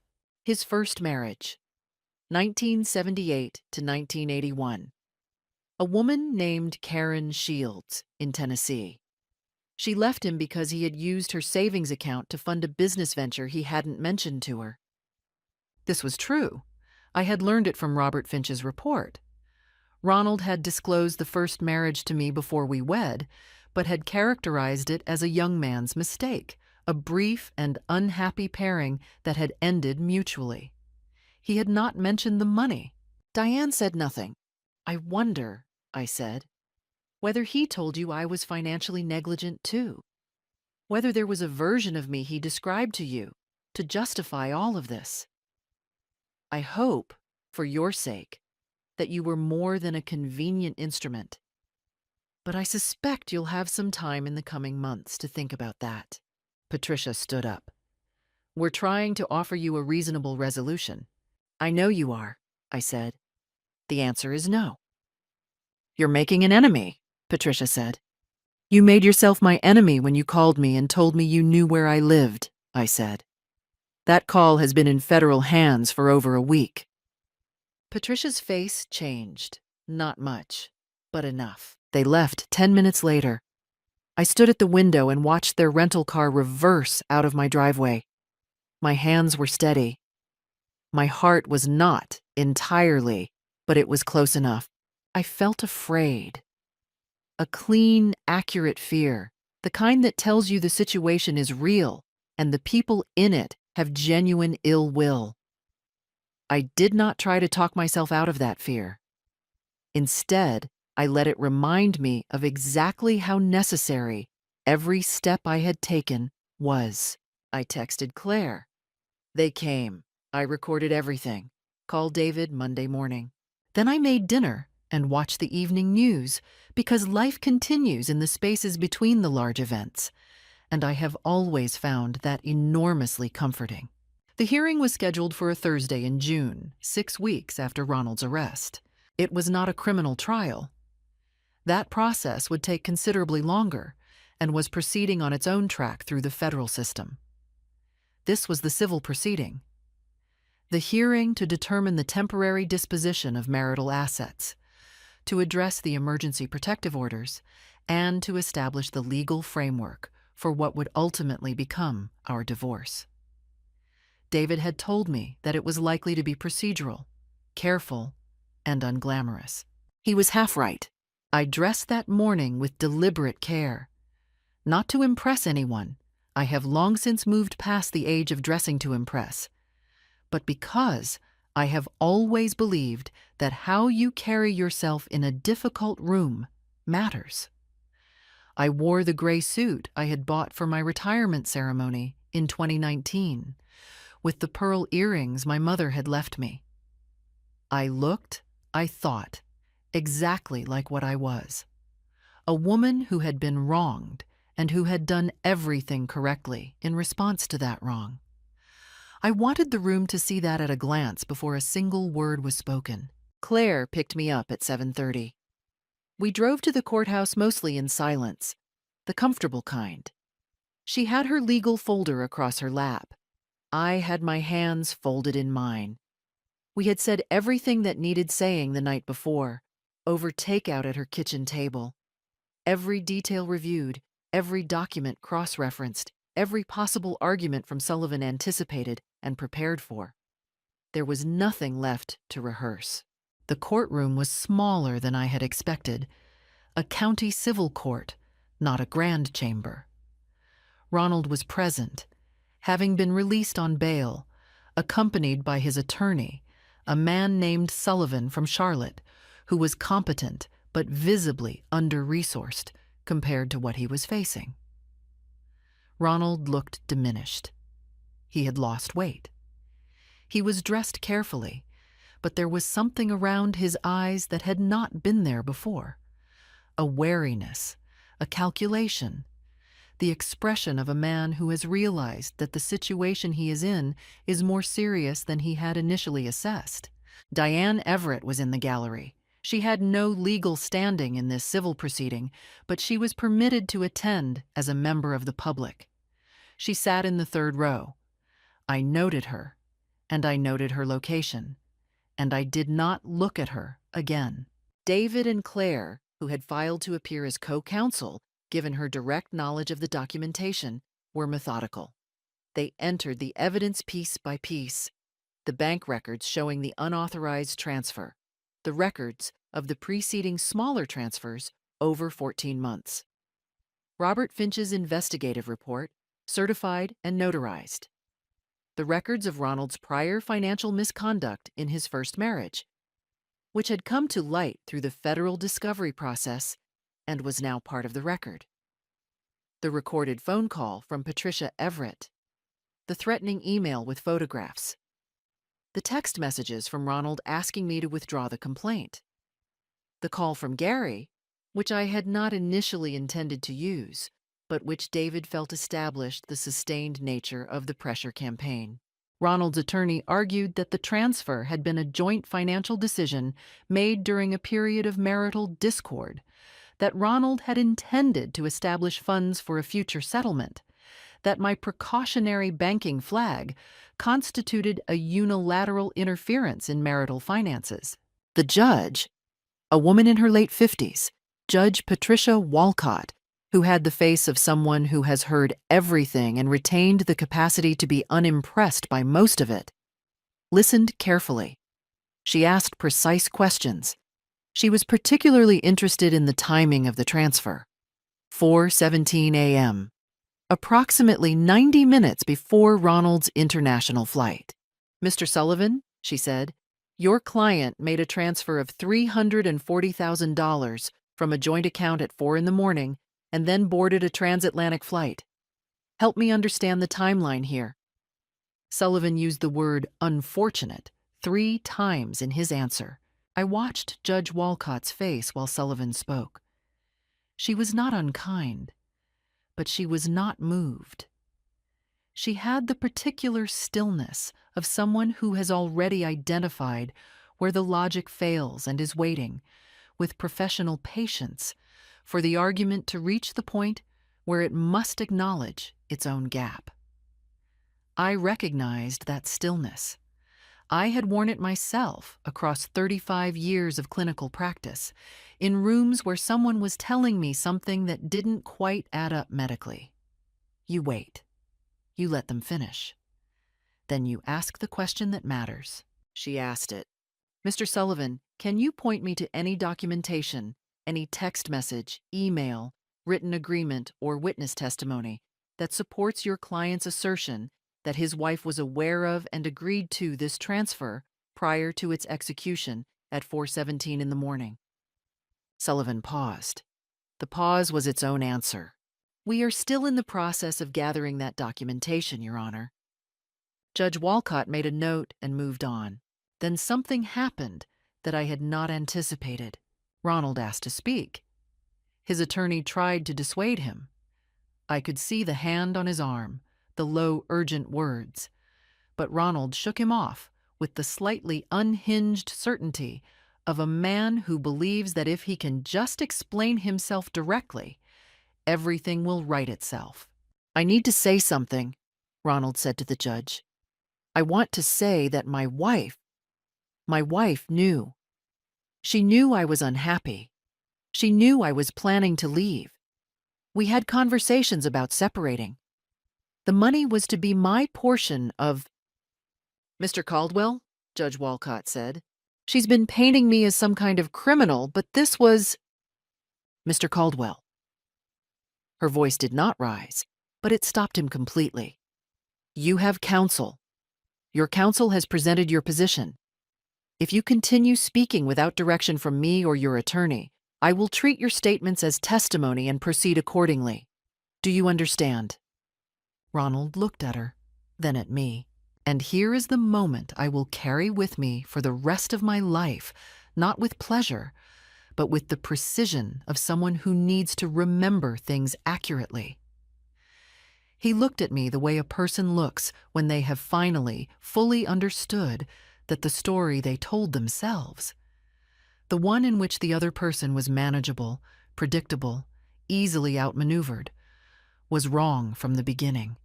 "His first marriage, 1978 to 1981. A woman named Karen Shields in Tennessee. She left him because he had used her savings account to fund a business venture he hadn't mentioned to her." This was true. I had learned it from Robert Finch's report. Ronald had disclosed the first marriage to me before we wed, but had characterized it as a young man's mistake, a brief and unhappy pairing that had ended mutually. He had not mentioned the money. Diane said nothing. "I wonder," I said, "whether he told you I was financially negligent too. Whether there was a version of me he described to you to justify all of this. I hope, for your sake, that you were more than a convenient instrument. But I suspect you'll have some time in the coming months to think about that." Patricia stood up. "We're trying to offer you a reasonable resolution." "I know you are," I said. "The answer is no." "You're making an enemy," Patricia said. "You made yourself my enemy when you called me and told me you knew where I lived," I said. "That call has been in federal hands for over a week." Patricia's face changed. Not much, but enough. They left 10 minutes later. I stood at the window and watched their rental car reverse out of my driveway. My hands were steady. My heart was not entirely, but it was close enough. I felt afraid. A clean, accurate fear, the kind that tells you the situation is real and the people in it have genuine ill will. I did not try to talk myself out of that fear. Instead, I let it remind me of exactly how necessary every step I had taken was. I texted Claire. They came. I recorded everything. Called David Monday morning. Then I made dinner and watched the evening news because life continues in the spaces between the large events, and I have always found that enormously comforting. The hearing was scheduled for a Thursday in June, 6 weeks after Ronald's arrest. It was not a criminal trial. That process would take considerably longer and was proceeding on its own track through the federal system. This was the civil proceeding. The hearing to determine the temporary disposition of marital assets, to address the emergency protective orders, and to establish the legal framework for what would ultimately become our divorce. David had told me that it was likely to be procedural, careful, and unglamorous. He was half right. I dressed that morning with deliberate care. Not to impress anyone. I have long since moved past the age of dressing to impress. But because I have always believed that how you carry yourself in a difficult room matters. I wore the gray suit I had bought for my retirement ceremony in 2019, with the pearl earrings my mother had left me. I looked, I thought, exactly like what I was. A woman who had been wronged and who had done everything correctly in response to that wrong. I wanted the room to see that at a glance before a single word was spoken. Claire picked me up at 7:30. We drove to the courthouse mostly in silence, the comfortable kind. She had her legal folder across her lap. I had my hands folded in mine. We had said everything that needed saying the night before, over takeout at her kitchen table. Every detail reviewed, every document cross-referenced, every possible argument from Sullivan anticipated and prepared for. There was nothing left to rehearse. The courtroom was smaller than I had expected, a county civil court, not a grand chamber. Ronald was present, having been released on bail, accompanied by his attorney, a man named Sullivan from Charlotte, who was competent but visibly under-resourced compared to what he was facing. Ronald looked diminished. He had lost weight. He was dressed carefully, but there was something around his eyes that had not been there before. A wariness, a calculation, the expression of a man who has realized that the situation he is in is more serious than he had initially assessed. Diane Everett was in the gallery. She had no legal standing in this civil proceeding, but she was permitted to attend as a member of the public. She sat in the third row. I noted her, and I noted her location, and I did not look at her again. David and Claire, who had filed to appear as co-counsel, given her direct knowledge of the documentation, were methodical. They entered the evidence piece by piece, the bank records showing the unauthorized transfer, the records of the preceding smaller transfers over 14 months. Robert Finch's investigative report, certified and notarized. The records of Ronald's prior financial misconduct in his first marriage, which had come to light through the federal discovery process and was now part of the record. The recorded phone call from Patricia Everett, the threatening email with photographs, the text messages from Ronald asking me to withdraw the complaint, the call from Gary, which I had not initially intended to use, but which David felt established the sustained nature of the pressure campaign. Ronald's attorney argued that the transfer had been a joint financial decision made during a period of marital discord, that Ronald had intended to establish funds for a future settlement, that my precautionary banking flag constituted a unilateral interference in marital finances. The judge, a woman in her late 50s, Judge Patricia Walcott, who had the face of someone who has heard everything and retained the capacity to be unimpressed by most of it, listened carefully. She asked precise questions. She was particularly interested in the timing of the transfer. 4:17 a.m., approximately 90 minutes before Ronald's international flight. "Mr. Sullivan," she said, "your client made a transfer of $340,000 from a joint account at 4 in the morning and then boarded a transatlantic flight. Help me understand the timeline here." Sullivan used the word unfortunate 3 times in his answer. I watched Judge Walcott's face while Sullivan spoke. She was not unkind, but she was not moved. She had the particular stillness of someone who has already identified where the logic fails and is waiting, with professional patience, for the argument to reach the point where it must acknowledge its own gap. I recognized that stillness. I had worn it myself across 35 years of clinical practice, in rooms where someone was telling me something that didn't quite add up medically. You wait. You let them finish. Then you ask the question that matters. She asked it. "Mr. Sullivan, can you point me to any documentation, any text message, email, written agreement, or witness testimony that supports your client's assertion that his wife was aware of and agreed to this transfer prior to its execution at 4:17 in the morning?" Sullivan paused. The pause was its own answer. "We are still in the process of gathering that documentation, Your Honor." Judge Walcott made a note and moved on. Then something happened that I had not anticipated. Ronald asked to speak. His attorney tried to dissuade him. I could see the hand on his arm, the low, urgent words. But Ronald shook him off with the slightly unhinged certainty of a man who believes that if he can just explain himself directly, everything will right itself. "I need to say something," Ronald said to the judge. "I want to say that my wife knew. She knew I was unhappy. She knew I was planning to leave. We had conversations about separating. The money was to be my portion of—" "Mr. Caldwell," Judge Walcott said, "she's been painting me as some kind of criminal, but this was—" "Mr. Caldwell." Her voice did not rise, but it stopped him completely. "You have counsel. Your counsel has presented your position. If you continue speaking without direction from me or your attorney, I will treat your statements as testimony and proceed accordingly. Do you understand?" Ronald looked at her, then at me. And here is the moment I will carry with me for the rest of my life, not with pleasure, but with the precision of someone who needs to remember things accurately. He looked at me the way a person looks when they have finally, fully understood that the story they told themselves, the one in which the other person was manageable, predictable, easily outmaneuvered, was wrong from the beginning.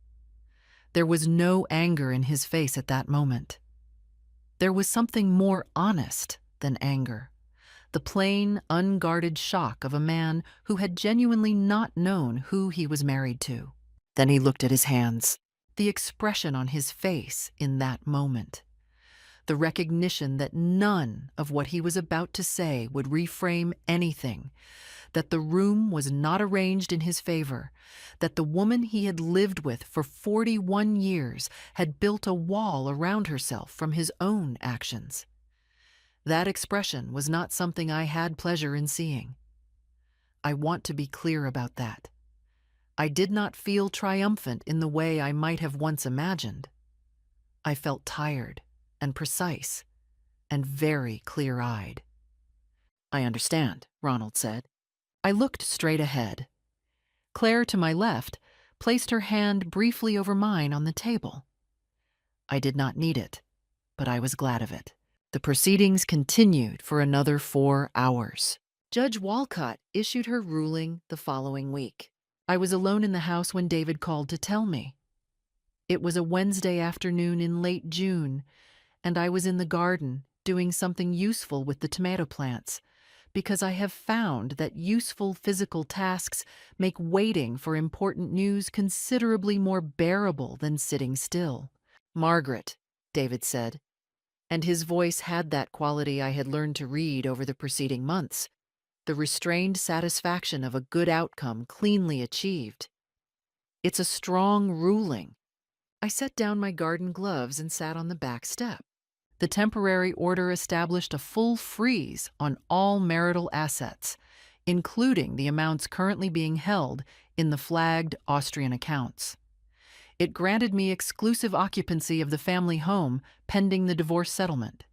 There was no anger in his face at that moment. There was something more honest than anger, the plain, unguarded shock of a man who had genuinely not known who he was married to. Then he looked at his hands, the expression on his face in that moment, the recognition that none of what he was about to say would reframe anything, that the room was not arranged in his favor, that the woman he had lived with for 41 years had built a wall around herself from his own actions. That expression was not something I had pleasure in seeing. I want to be clear about that. I did not feel triumphant in the way I might have once imagined. I felt tired and precise and very clear-eyed. "I understand," Ronald said. I looked straight ahead. Claire, to my left, placed her hand briefly over mine on the table. I did not need it, but I was glad of it. The proceedings continued for another 4 hours. Judge Walcott issued her ruling the following week. I was alone in the house when David called to tell me. It was a Wednesday afternoon in late June, and I was in the garden doing something useful with the tomato plants, because I have found that useful physical tasks make waiting for important news considerably more bearable than sitting still. "Margaret," David said, and his voice had that quality I had learned to read over the preceding months, the restrained satisfaction of a good outcome cleanly achieved. "It's a strong ruling." I set down my garden gloves and sat on the back step. The temporary order established a full freeze on all marital assets, including the amounts currently being held in the flagged Austrian accounts. It granted me exclusive occupancy of the family home pending the divorce settlement.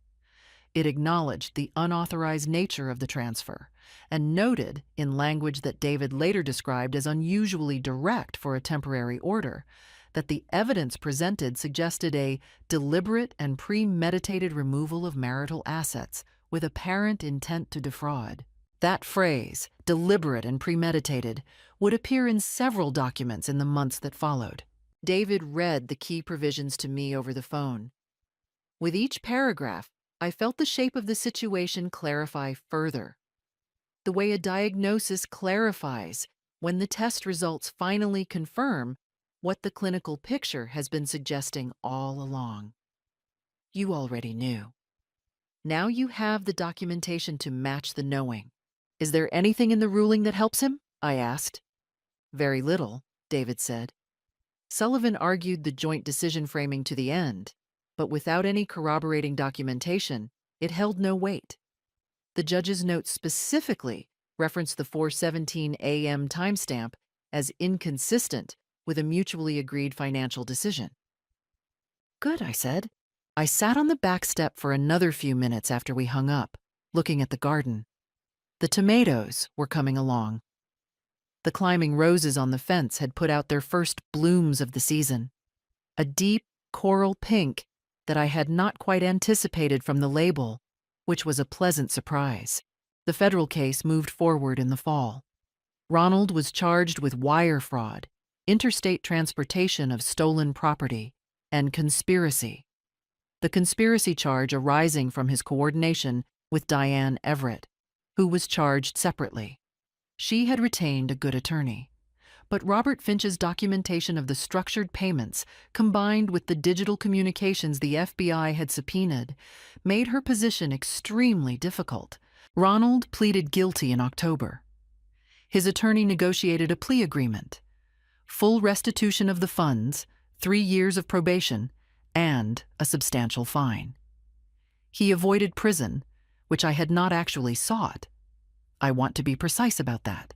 It acknowledged the unauthorized nature of the transfer and noted, in language that David later described as unusually direct for a temporary order, that the evidence presented suggested a deliberate and premeditated removal of marital assets with apparent intent to defraud. That phrase, deliberate and premeditated, would appear in several documents in the months that followed. David read the key provisions to me over the phone. With each paragraph, I felt the shape of the situation clarify further. The way a diagnosis clarifies when the test results finally confirm what the clinical picture has been suggesting all along. You already knew. Now you have the documentation to match the knowing. "Is there anything in the ruling that helps him?" I asked. "Very little," David said. Sullivan argued the joint decision framing to the end, but without any corroborating documentation, it held no weight. The judge's notes specifically referenced the 4:17 a.m. timestamp as inconsistent with a mutually agreed financial decision. "Good," I said. I sat on the back step for another few minutes after we hung up, looking at the garden. The tomatoes were coming along. The climbing roses on the fence had put out their first blooms of the season, a deep coral pink that I had not quite anticipated from the label, which was a pleasant surprise. The federal case moved forward in the fall. Ronald was charged with wire fraud, interstate transportation of stolen property, and conspiracy. The conspiracy charge arising from his coordination with Diane Everett, who was charged separately. She had retained a good attorney, but Robert Finch's documentation of the structured payments, combined with the digital communications the FBI had subpoenaed, made her position extremely difficult. Ronald pleaded guilty in October. His attorney negotiated a plea agreement, full restitution of the funds, 3 years of probation, and a substantial fine. He avoided prison, which I had not actually sought. I want to be precise about that.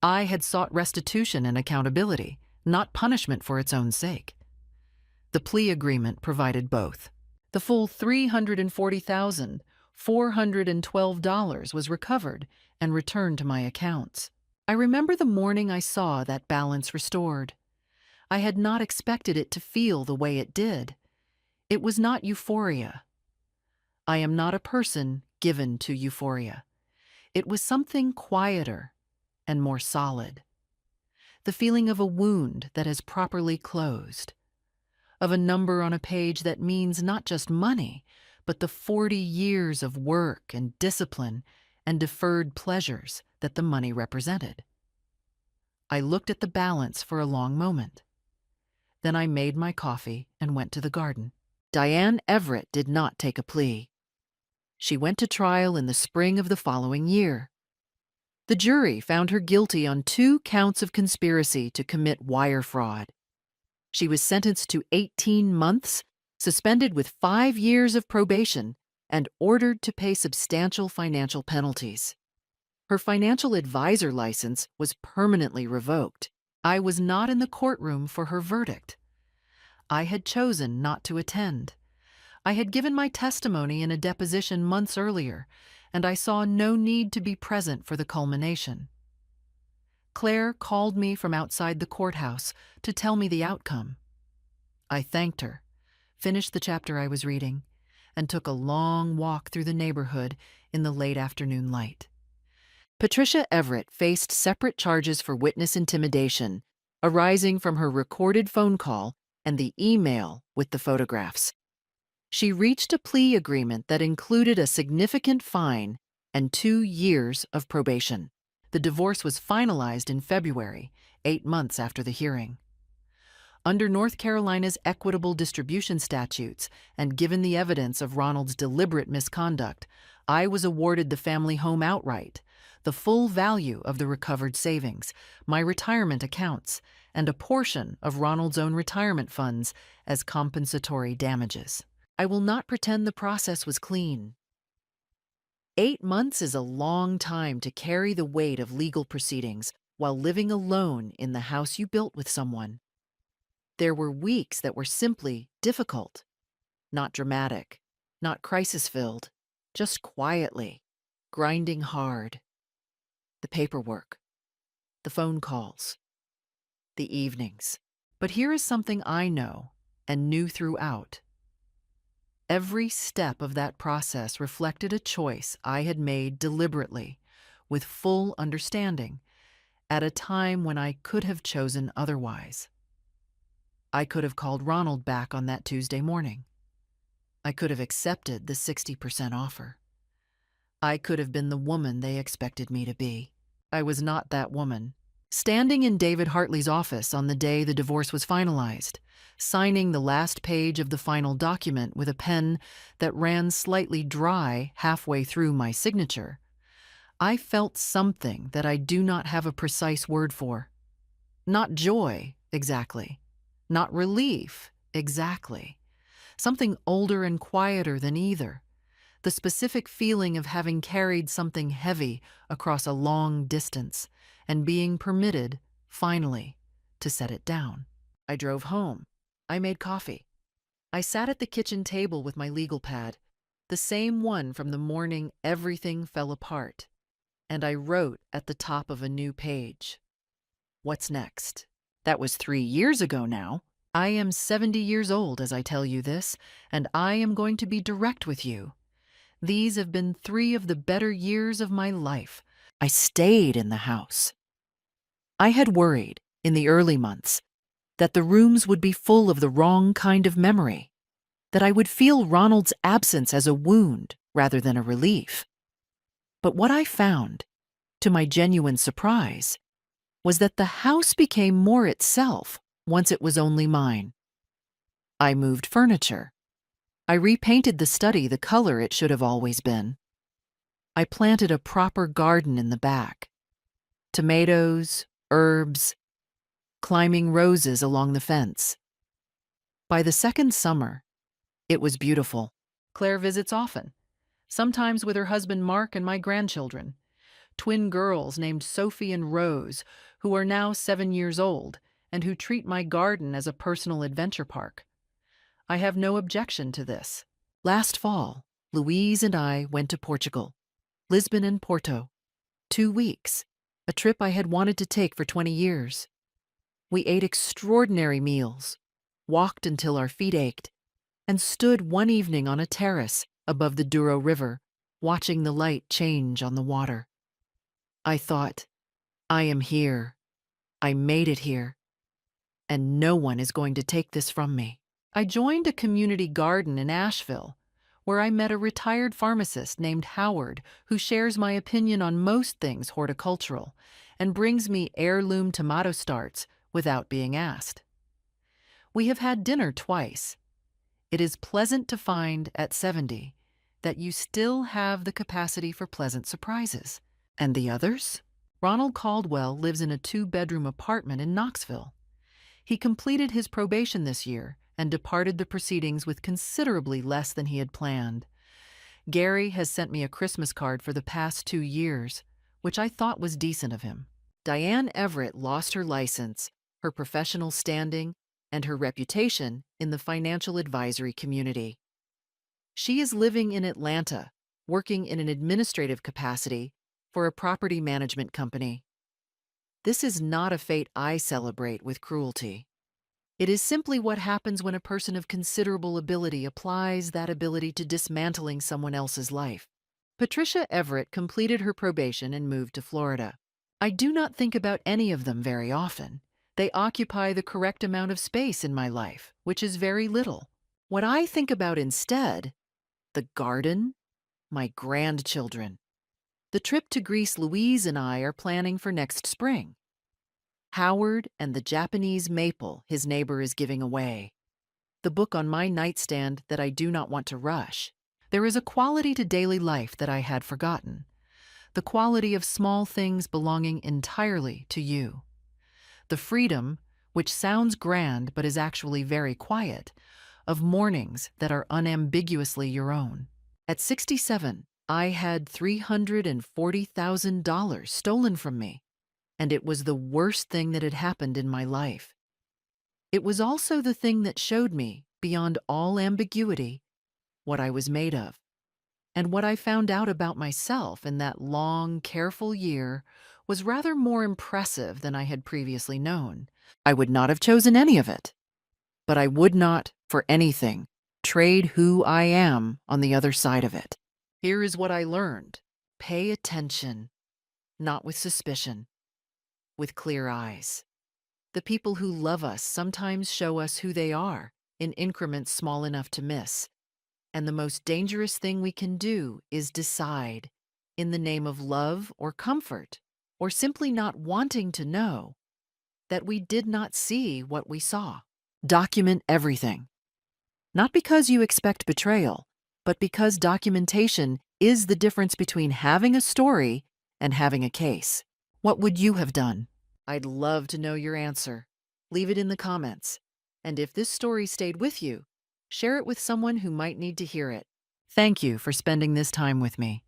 I had sought restitution and accountability, not punishment for its own sake. The plea agreement provided both. The full $340,412 was recovered and returned to my accounts. I remember the morning I saw that balance restored. I had not expected it to feel the way it did. It was not euphoria. I am not a person given to euphoria. It was something quieter and more solid. The feeling of a wound that has properly closed, of a number on a page that means not just money, but the 40 years of work and discipline and deferred pleasures that the money represented. I looked at the balance for a long moment. Then I made my coffee and went to the garden. Diane Everett did not take a plea. She went to trial in the spring of the following year. The jury found her guilty on 2 counts of conspiracy to commit wire fraud. She was sentenced to 18 months, suspended with 5 years of probation, and ordered to pay substantial financial penalties. Her financial advisor license was permanently revoked. I was not in the courtroom for her verdict. I had chosen not to attend. I had given my testimony in a deposition months earlier, and I saw no need to be present for the culmination. Claire called me from outside the courthouse to tell me the outcome. I thanked her, finished the chapter I was reading, and took a long walk through the neighborhood in the late afternoon light. Patricia Everett faced separate charges for witness intimidation, arising from her recorded phone call and the email with the photographs. She reached a plea agreement that included a significant fine and 2 years of probation. The divorce was finalized in February, 8 months after the hearing. Under North Carolina's equitable distribution statutes, and given the evidence of Ronald's deliberate misconduct, I was awarded the family home outright, the full value of the recovered savings, my retirement accounts, and a portion of Ronald's own retirement funds as compensatory damages. I will not pretend the process was clean. 8 months is a long time to carry the weight of legal proceedings while living alone in the house you built with someone. There were weeks that were simply difficult, not dramatic, not crisis-filled, just quietly, grinding hard. The paperwork, the phone calls, the evenings. But here is something I know and knew throughout. Every step of that process reflected a choice I had made deliberately, with full understanding, at a time when I could have chosen otherwise. I could have called Ronald back on that Tuesday morning. I could have accepted the 60% offer. I could have been the woman they expected me to be. I was not that woman. Standing in David Hartley's office on the day the divorce was finalized, signing the last page of the final document with a pen that ran slightly dry halfway through my signature, I felt something that I do not have a precise word for. Not joy, exactly. Not relief, exactly. Something older and quieter than either. The specific feeling of having carried something heavy across a long distance and being permitted, finally, to set it down. I drove home. I made coffee. I sat at the kitchen table with my legal pad, the same one from the morning everything fell apart, and I wrote at the top of a new page. What's next? That was 3 years ago now. I am 70 years old as I tell you this, and I am going to be direct with you. These have been 3 of the better years of my life. I stayed in the house. I had worried, in the early months, that the rooms would be full of the wrong kind of memory, that I would feel Ronald's absence as a wound rather than a relief. But what I found, to my genuine surprise, was that the house became more itself once it was only mine. I moved furniture. I repainted the study the color it should have always been. I planted a proper garden in the back. Tomatoes, herbs, climbing roses along the fence. By the second summer, it was beautiful. Claire visits often, sometimes with her husband Mark and my grandchildren, twin girls named Sophie and Rose, who are now 7 years old and who treat my garden as a personal adventure park. I have no objection to this. Last fall, Louise and I went to Portugal, Lisbon and Porto. 2 weeks, a trip I had wanted to take for 20 years. We ate extraordinary meals, walked until our feet ached, and stood one evening on a terrace above the Douro River, watching the light change on the water. I thought, I am here. I made it here. And no one is going to take this from me. I joined a community garden in Asheville, where I met a retired pharmacist named Howard who shares my opinion on most things horticultural and brings me heirloom tomato starts without being asked. We have had dinner twice. It is pleasant to find at 70 that you still have the capacity for pleasant surprises. And the others? Ronald Caldwell lives in a two-bedroom apartment in Knoxville. He completed his probation this year and departed the proceedings with considerably less than he had planned. Gary has sent me a Christmas card for the past 2 years, which I thought was decent of him. Diane Everett lost her license, her professional standing, and her reputation in the financial advisory community. She is living in Atlanta, working in an administrative capacity for a property management company. This is not a fate I celebrate with cruelty. It is simply what happens when a person of considerable ability applies that ability to dismantling someone else's life. Patricia Everett completed her probation and moved to Florida. I do not think about any of them very often. They occupy the correct amount of space in my life, which is very little. What I think about instead, the garden, my grandchildren. The trip to Greece Louise and I are planning for next spring. Howard and the Japanese maple his neighbor is giving away. The book on my nightstand that I do not want to rush. There is a quality to daily life that I had forgotten. The quality of small things belonging entirely to you. The freedom, which sounds grand but is actually very quiet, of mornings that are unambiguously your own. At 67, I had $340,000 stolen from me, and it was the worst thing that had happened in my life. It was also the thing that showed me, beyond all ambiguity, what I was made of. And what I found out about myself in that long, careful year was rather more impressive than I had previously known. I would not have chosen any of it, but I would not, for anything, trade who I am on the other side of it. Here is what I learned. Pay attention, not with suspicion, with clear eyes. The people who love us sometimes show us who they are in increments small enough to miss. And the most dangerous thing we can do is decide, in the name of love or comfort, or simply not wanting to know, that we did not see what we saw. Document everything. Not because you expect betrayal, but because documentation is the difference between having a story and having a case. What would you have done? I'd love to know your answer. Leave it in the comments. And if this story stayed with you, share it with someone who might need to hear it. Thank you for spending this time with me.